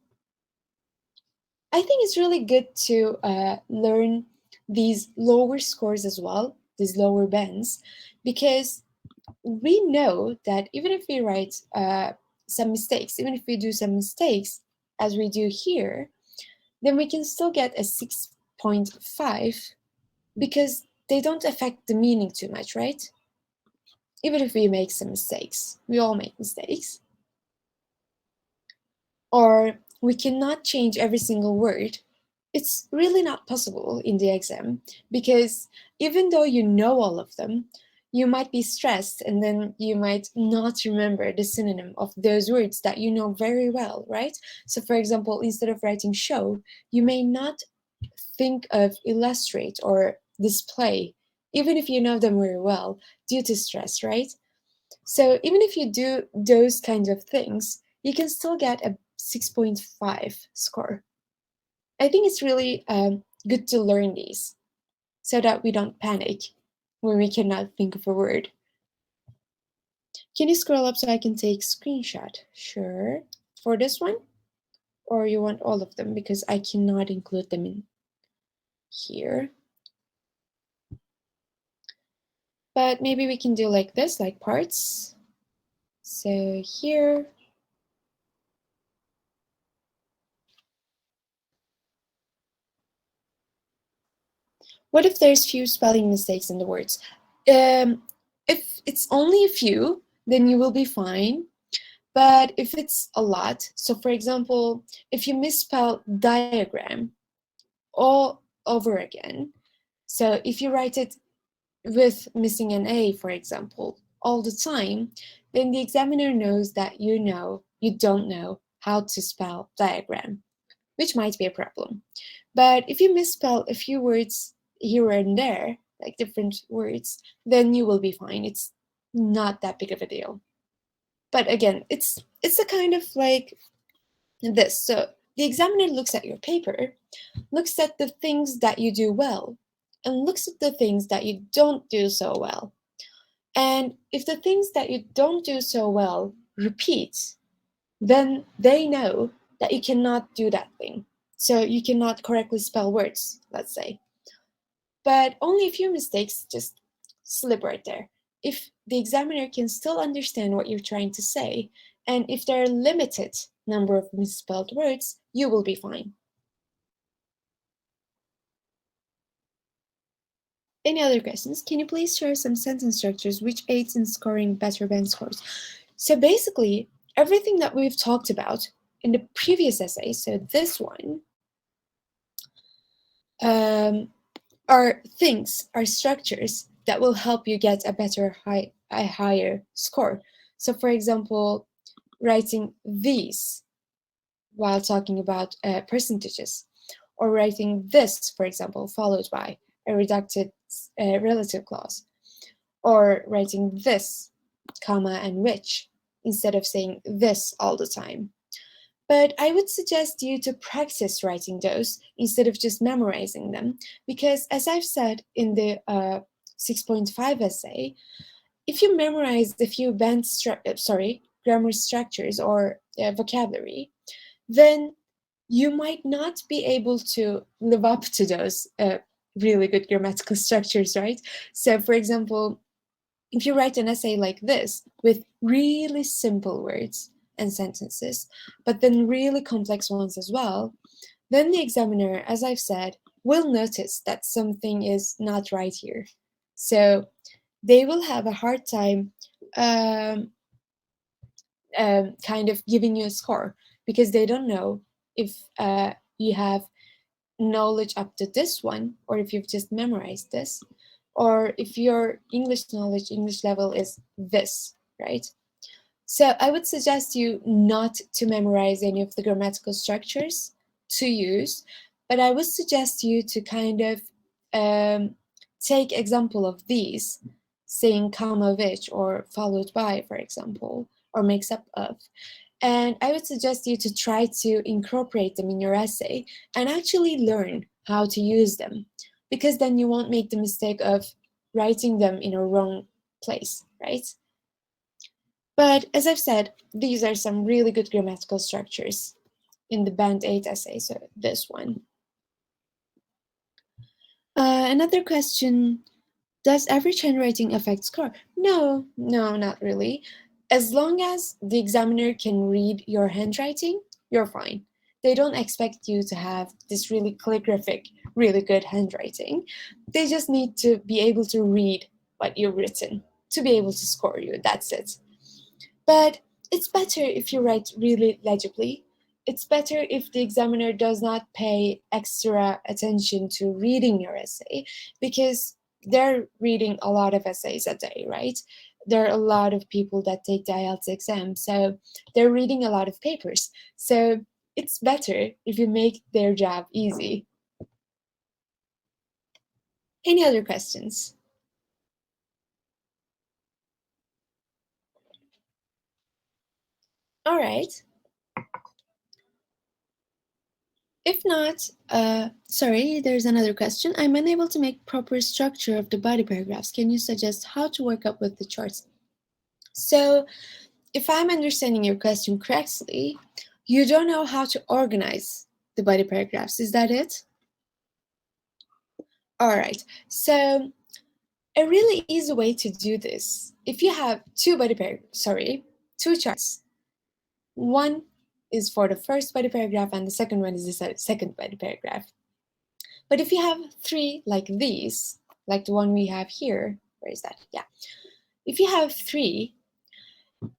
A: I think it's really good to learn these lower scores as well, these lower bands, because we know that even if we write some mistakes, even if we do some mistakes, as we do here, then we can still get a 6.5 because they don't affect the meaning too much, right? Even if we make some mistakes, we all make mistakes. Or we cannot change every single word. It's really not possible in the exam because even though you know all of them, you might be stressed and then you might not remember the synonym of those words that you know very well, right? So, for example, instead of writing show, you may not think of illustrate or display, even if you know them very well, due to stress, right? So even if you do those kinds of things, you can still get a 6.5 score. I think it's really good to learn these so that we don't panic when we cannot think of a word. Can you scroll up so I can take screenshot? Sure. For this one? Or you want all of them because I cannot include them in here. But maybe we can do like this, like parts. So here. What if there's few spelling mistakes in the words? If it's only a few, then you will be fine. But if it's a lot, so for example, if you misspell diagram all over again, so if you write it with missing an A, for example, all the time, then the examiner knows that you don't know how to spell diagram, which might be a problem. But if you misspell a few words here and there, like different words, then you will be fine. It's not that big of a deal. But again, it's a kind of like this. So the examiner looks at your paper, looks at the things that you do well, and looks at the things that you don't do so well. And if the things that you don't do so well repeat, then they know that you cannot do that thing. So you cannot correctly spell words, let's say. But only a few mistakes just slip right there. If the examiner can still understand what you're trying to say, and if there are limited number of misspelled words, you will be fine. Any other questions? Can you please share some sentence structures which aids in scoring better band scores? So basically, everything that we've talked about in the previous essay, so this one, are things, are structures that will help you get a higher score. So, for example, writing these while talking about percentages, or writing this, for example, followed by a reducted relative clause, or writing this, comma, and which, instead of saying this all the time. But I would suggest you to practice writing those instead of just memorizing them, because as I've said in the 6.5 essay, if you memorize a few grammar structures or vocabulary, then you might not be able to live up to those really good grammatical structures, right? So, for example, if you write an essay like this with really simple words and sentences, but then really complex ones as well, then the examiner, as I've said, will notice that something is not right here. So they will have a hard time um, kind of giving you a score, because they don't know if you have knowledge up to this one, or if you've just memorized this, or if your English knowledge, English level is this, right? So I would suggest you not to memorize any of the grammatical structures to use, but I would suggest you to kind of take example of these, saying comma which or followed by, for example, or makes up of. And I would suggest you to try to incorporate them in your essay and actually learn how to use them, because then you won't make the mistake of writing them in a wrong place, right? But as I've said, these are some really good grammatical structures in the Band 8 essay, so this one. Another question, does average handwriting affect score? No, not really. As long as the examiner can read your handwriting, you're fine. They don't expect you to have this really calligraphic, really good handwriting. They just need to be able to read what you've written to be able to score you. That's it. But it's better if you write really legibly. It's better if the examiner does not pay extra attention to reading your essay, because they're reading a lot of essays a day, right? There are a lot of people that take the IELTS exam, so they're reading a lot of papers. So it's better if you make their job easy. Any other questions? All right. If not, sorry, there's another question. I'm unable to make proper structure of the body paragraphs. Can you suggest how to work up with the charts? So, if I'm understanding your question correctly, you don't know how to organize the body paragraphs. Is that it? All right. So, a really easy way to do this, if you have two charts. One is for the first body paragraph, and the second one is the second body paragraph. But if you have three like these, like the one we have here, where is that? Yeah. If you have three,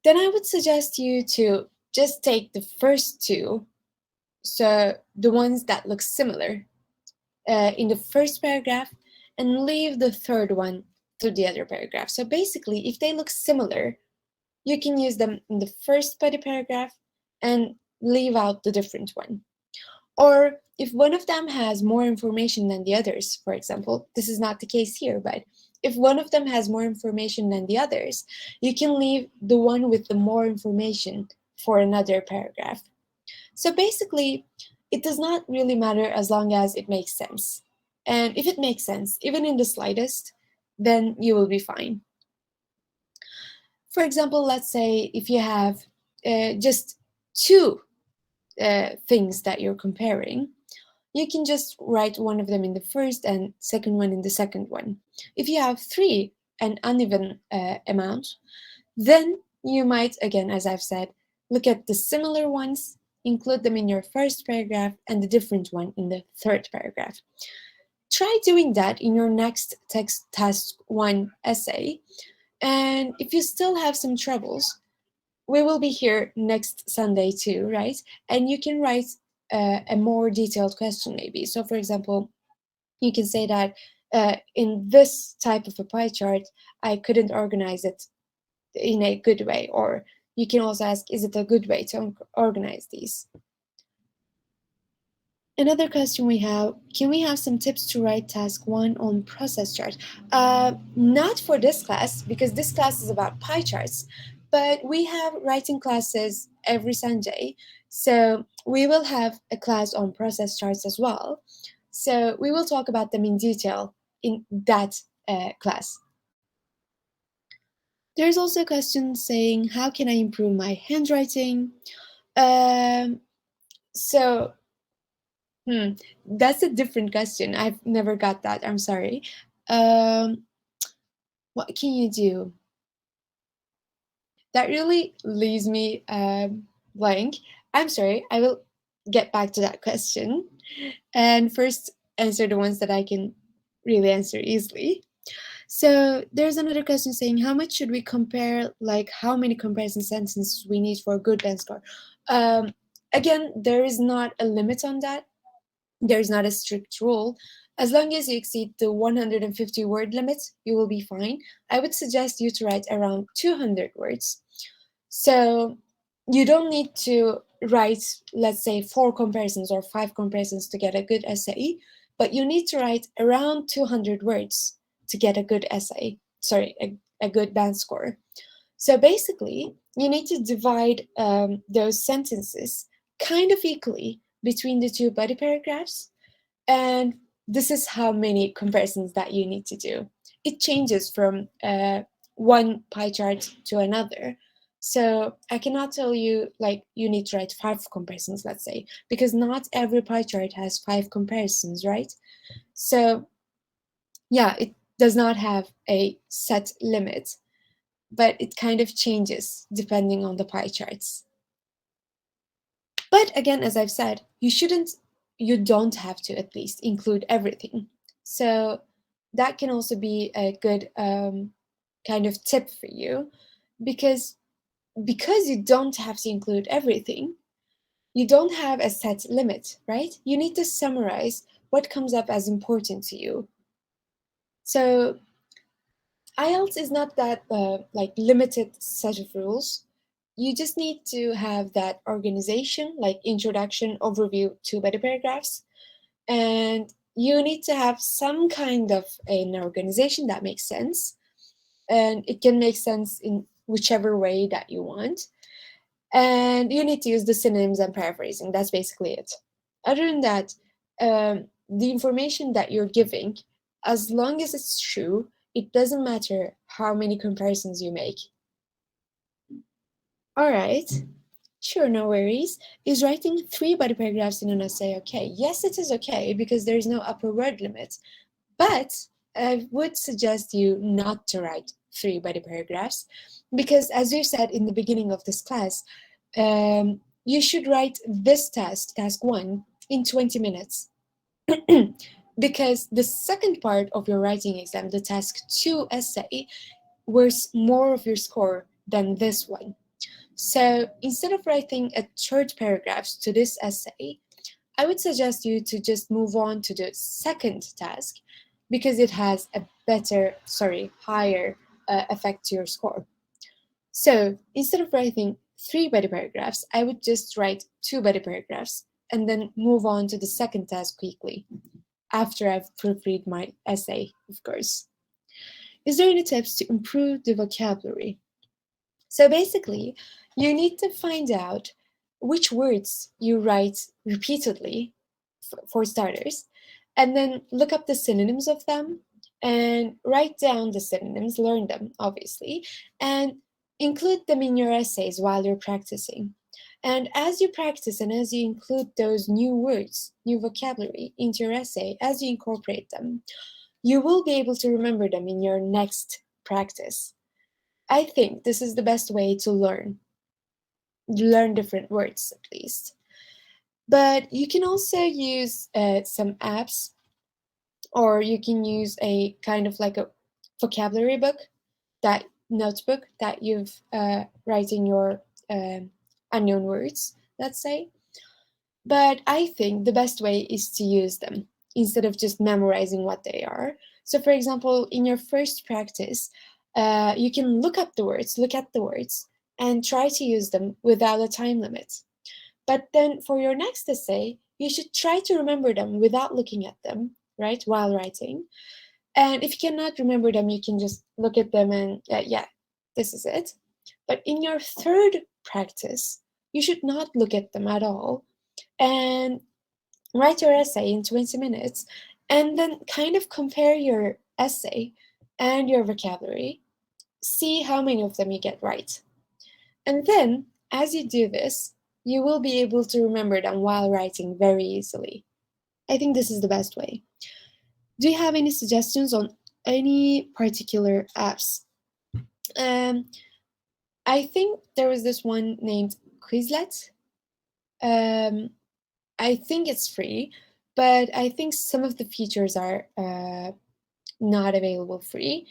A: then I would suggest you to just take the first two, so the ones that look similar, in the first paragraph, and leave the third one to the other paragraph. So basically, if they look similar, you can use them in the first body paragraph and leave out the different one. Or if one of them has more information than the others, for example, this is not the case here, but if one of them has more information than the others, you can leave the one with the more information for another paragraph. So basically, it does not really matter as long as it makes sense. And if it makes sense, even in the slightest, then you will be fine. For example, let's say if you have just two things that you're comparing, you can just write one of them in the first and second one in the second one. If you have three, an uneven amount, then you might, again, as I've said, look at the similar ones, include them in your first paragraph, and the different one in the third paragraph. Try doing that in your next text task 1 essay. And if you still have some troubles, we will be here next Sunday too, right? And you can write a more detailed question maybe. So for example, You can say that in this type of a pie chart, I couldn't organize it in a good way. Or you can also ask, is it a good way to organize these? Another question we have, can we have some tips to write task 1 on process chart? Not for this class, because this class is about pie charts, but we have writing classes every Sunday. So we will have a class on process charts as well. So we will talk about them in detail in that class. There's also a question saying, how can I improve my handwriting? Um, so that's a different question. I've never got that. I'm sorry. Um, what can you do? That really leaves me blank. I'm sorry. I will get back to that question. And first, answer the ones that I can really answer easily. So there's another question saying, how much should we compare, like how many comparison sentences we need for a good band score? Again, there is not a limit on that. There's not a strict rule. As long as you exceed the 150 word limit, you will be fine. I would suggest you to write around 200 words. So you don't need to write, let's say, 4 comparisons or 5 comparisons to get a good essay, but you need to write around 200 words to get a good essay. Sorry, a good band score. So basically, you need to divide those sentences kind of equally between the two body paragraphs, and this is how many comparisons that you need to do. It changes from one pie chart to another. So I cannot tell you like you need to write 5 comparisons, let's say, because not every pie chart has 5 comparisons, right? So yeah, it does not have a set limit, but it kind of changes depending on the pie charts. But again, as I've said, you don't have to at least include everything. So that can also be a good kind of tip for you, because you don't have to include everything, you don't have a set limit, right? You need to summarize what comes up as important to you. So IELTS is not that like limited set of rules. You just need to have that organization, like introduction, overview, 2 body paragraphs, and you need to have some kind of an organization that makes sense, and it can make sense in whichever way that you want. And you need to use the synonyms and paraphrasing. That's basically it. Other than that, the information that you're giving, as long as it's true, it doesn't matter how many comparisons you make. All right. Sure, no worries. Is writing 3 body paragraphs in an essay okay? Yes, it is okay because there is no upper word limit. But I would suggest you not to write 3 body paragraphs because, as you said in the beginning of this class, you should write this task 1, in 20 minutes. Because the second part of your writing exam, the task 2 essay, was more of your score than this one. So instead of writing a third paragraph to this essay, I would suggest you to just move on to the second task because it has a higher effect to your score. So instead of writing 3 body paragraphs, I would just write 2 body paragraphs and then move on to the second task quickly after I've proofread my essay, of course. Is there any tips to improve the vocabulary? So basically, you need to find out which words you write repeatedly, for starters, and then look up the synonyms of them and write down the synonyms, learn them, obviously, and include them in your essays while you're practicing. And as you practice and as you include those new words, new vocabulary into your essay, as you incorporate them, you will be able to remember them in your next practice. I think this is the best way to learn different words at least. But you can also use some apps, or you can use a kind of like a vocabulary book, that notebook that you've writing your unknown words, let's say. But I think the best way is to use them. instead of just memorizing what they are. So for example, in your first practice, you can look at the words, and try to use them without a time limit. But then for your next essay, you should try to remember them without looking at them, right, while writing. And if you cannot remember them, you can just look at them and, yeah, this is it. But in your third practice, you should not look at them at all and write your essay in 20 minutes and then kind of compare your essay and your vocabulary. See how many of them you get right. And then, as you do this, you will be able to remember them while writing very easily. I think this is the best way. Do you have any suggestions on any particular apps? Um, I think there was this one named Quizlet. Um, I think it's free, but I think some of the features are not available free.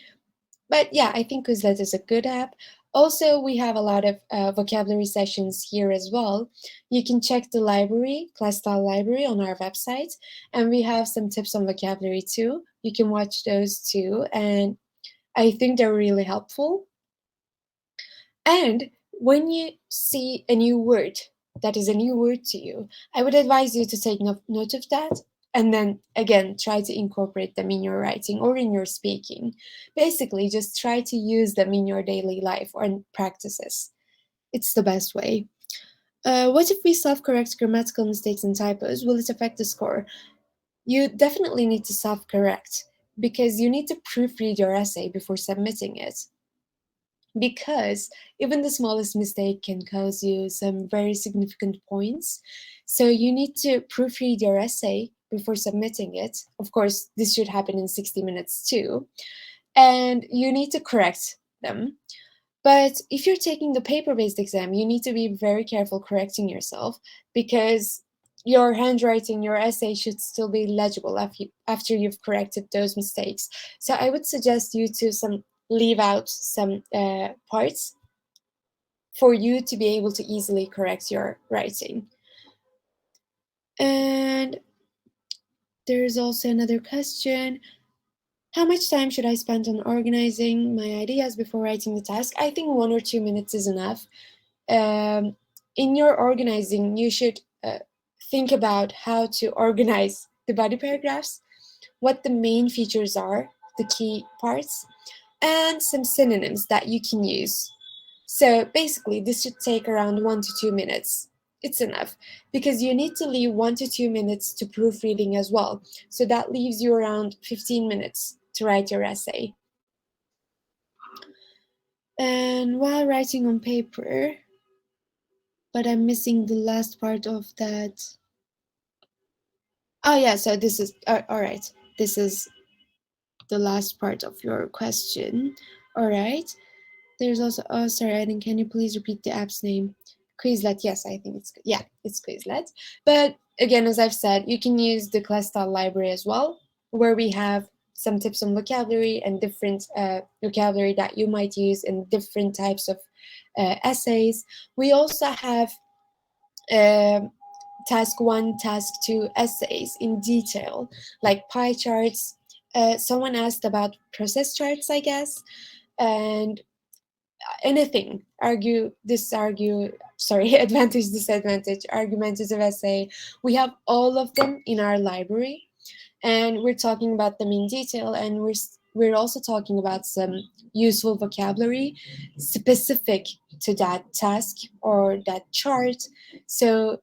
A: But yeah, I think Quizlet is a good app. Also, we have a lot of vocabulary sessions here as well. You can check the library, Clasital library, on our website, and we have some tips on vocabulary too. You can watch those too, and I think they're really helpful. And when you see a new word that is a new word to you, I would advise you to take note of that and then again try to incorporate them in your writing or in your speaking. Basically, just try to use them in your daily life or in practices. It's the best way. What if we self correct grammatical mistakes and typos? Will it affect the score? You definitely need to self correct because you need to proofread your essay before submitting it, because even the smallest mistake can cause you some very significant points. So you need to proofread your essay before submitting it. Of course, this should happen in 60 minutes too. And you need to correct them. But if you're taking the paper-based exam, you need to be very careful correcting yourself because your handwriting, your essay should still be legible after you've corrected those mistakes. So I would suggest you to leave out some parts for you to be able to easily correct your writing. And there's also another question. How much time should I spend on organizing my ideas before writing the task? I think 1 or 2 minutes is enough. In your organizing, you should think about how to organize the body paragraphs, what the main features are, the key parts, and some synonyms that you can use. So basically, this should take around 1 to 2 minutes. It's enough because you need to leave 1 to 2 minutes to proofreading as well. So that leaves you around 15 minutes to write your essay. And while writing on paper, but I'm missing the last part of that. Oh yeah, so this is, all right. This is the last part of your question. All right. There's also, oh, sorry, I think, can you please repeat the app's name? Quizlet, yes, I think it's Quizlet. But again, as I've said, you can use the Clasital library as well, where we have some tips on vocabulary and different vocabulary that you might use in different types of essays. We also have task 1, task 2 essays in detail, like pie charts. Someone asked about process charts, I guess, and anything, advantage, disadvantage, argumentative essay. We have all of them in our library, and we're talking about them in detail, and we're also talking about some useful vocabulary specific to that task or that chart. So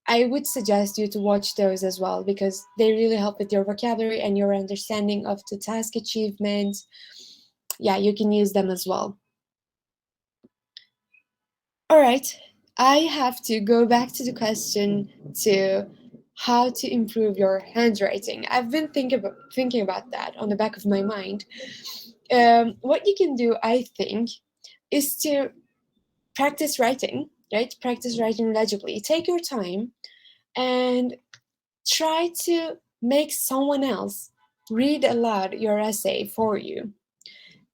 A: I would suggest you to watch those as well because they really help with your vocabulary and your understanding of the task achievement. Yeah, you can use them as well. All right, I have to go back to the question to how to improve your handwriting. I've been thinking about that on the back of my mind. What you can do, I think, is to practice writing, right? Practice writing legibly. Take your time and try to make someone else read aloud your essay for you.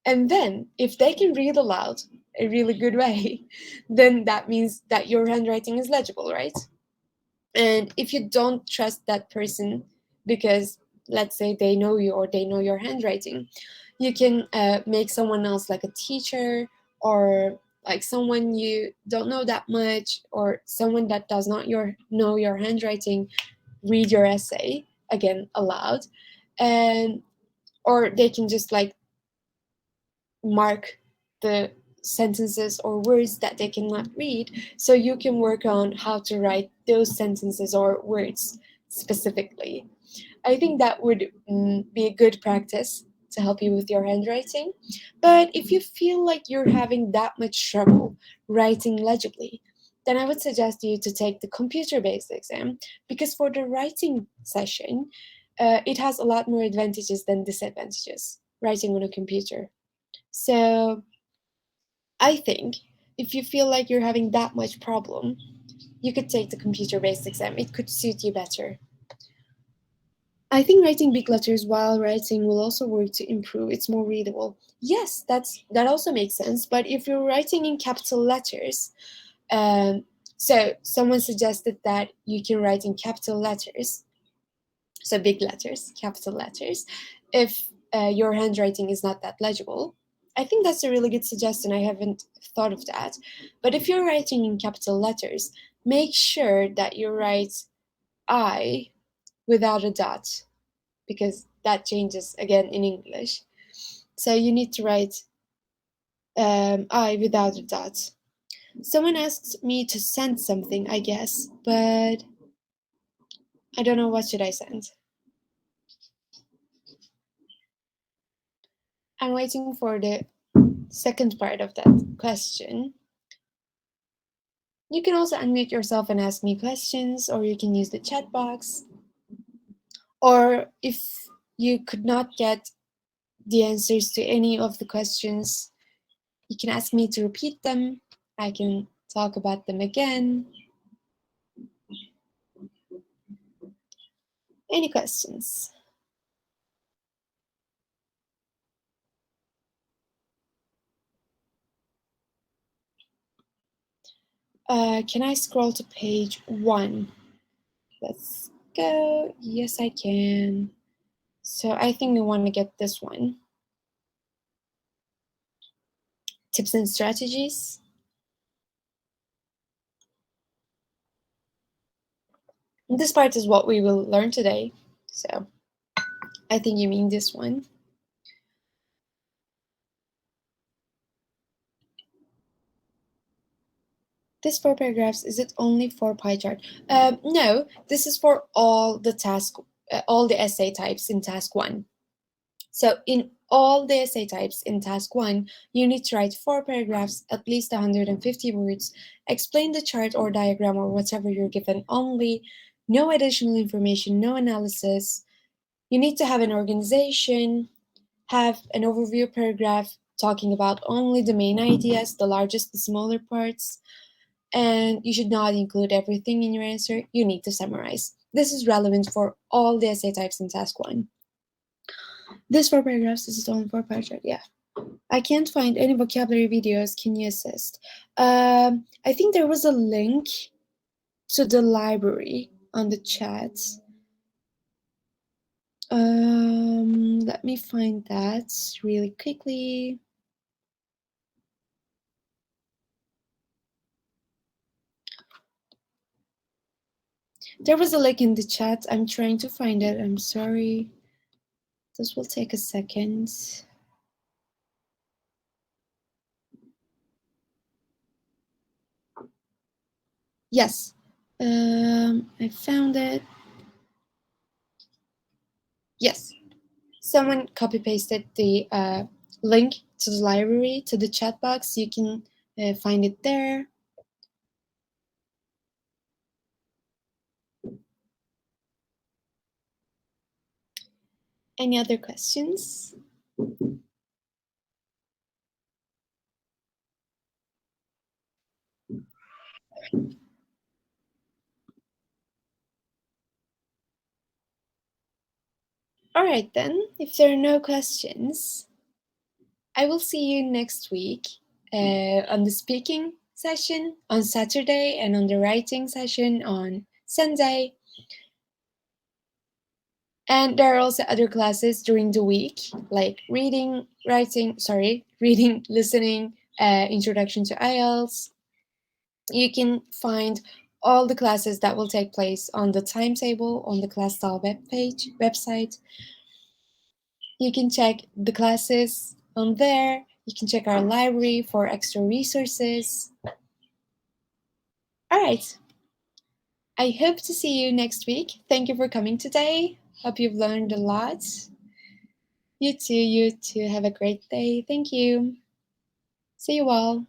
A: And then, if they can read aloud a really good way, then that means that your handwriting is legible, right? And if you don't trust that person because let's say they know you or they know your handwriting. You can make someone else, like a teacher or like someone you don't know that much, or someone that does not know your handwriting, read your essay again aloud, and or they can just like mark the sentences or words that they cannot read, so you can work on how to write those sentences or words specifically. I think that would be a good practice to help you with your handwriting. But if you feel like you're having that much trouble writing legibly, then I would suggest you to take the computer-based exam, because for the writing session, it has a lot more advantages than disadvantages, writing on a computer. So I think if you feel like you're having that much problem, you could take the computer-based exam. It could suit you better. I think writing big letters while writing will also work to improve. It's more readable. Yes, that also makes sense. But if you're writing in capital letters, um, so someone suggested that you can write in capital letters, so big letters, capital letters, if your handwriting is not that legible. I think that's a really good suggestion. I haven't thought of that. But if you're writing in capital letters, make sure that you write I without a dot, because that changes again in English. So you need to write I without a dot. Someone asked me to send something, I guess, but I don't know what should I send. I'm waiting for the second part of that question. You can also unmute yourself and ask me questions, or you can use the chat box. Or if you could not get the answers to any of the questions, you can ask me to repeat them. I can talk about them again. Any questions? Can I scroll to page 1? Let's go. Yes, I can. So I think we want to get this one. Tips and strategies. This part is what we will learn today. So I think you mean this one. This 4 paragraphs, is it only for pie chart? No, this is for all the all the essay types in task 1. So in all the essay types in task 1, you need to write 4 paragraphs, at least 150 words, explain the chart or diagram or whatever you're given only, no additional information, no analysis. You need to have an organization, have an overview paragraph talking about only the main ideas, the largest, the smaller parts, and you should not include everything in your answer. You need to summarize. This is relevant for all the essay types in task 1. This 4 paragraphs is only for pie chart. Yeah. I can't find any vocabulary videos. Can you assist? I think there was a link to the library on the chat. Let me find that really quickly. There was a link in the chat. I'm trying to find it. I'm sorry. This will take a second. Yes, I found it. Yes, someone copy pasted the link to the library to the chat box. You can find it there. Any other questions? All right then, if there are no questions, I will see you next week on the speaking session on Saturday and on the writing session on Sunday. And there are also other classes during the week, like reading, listening, introduction to IELTS. You can find all the classes that will take place on the timetable on the Clasital website. You can check the classes on there. You can check our library for extra resources. All right. I hope to see you next week. Thank you for coming today. Hope you've learned a lot. You too. Have a great day. Thank you. See you all.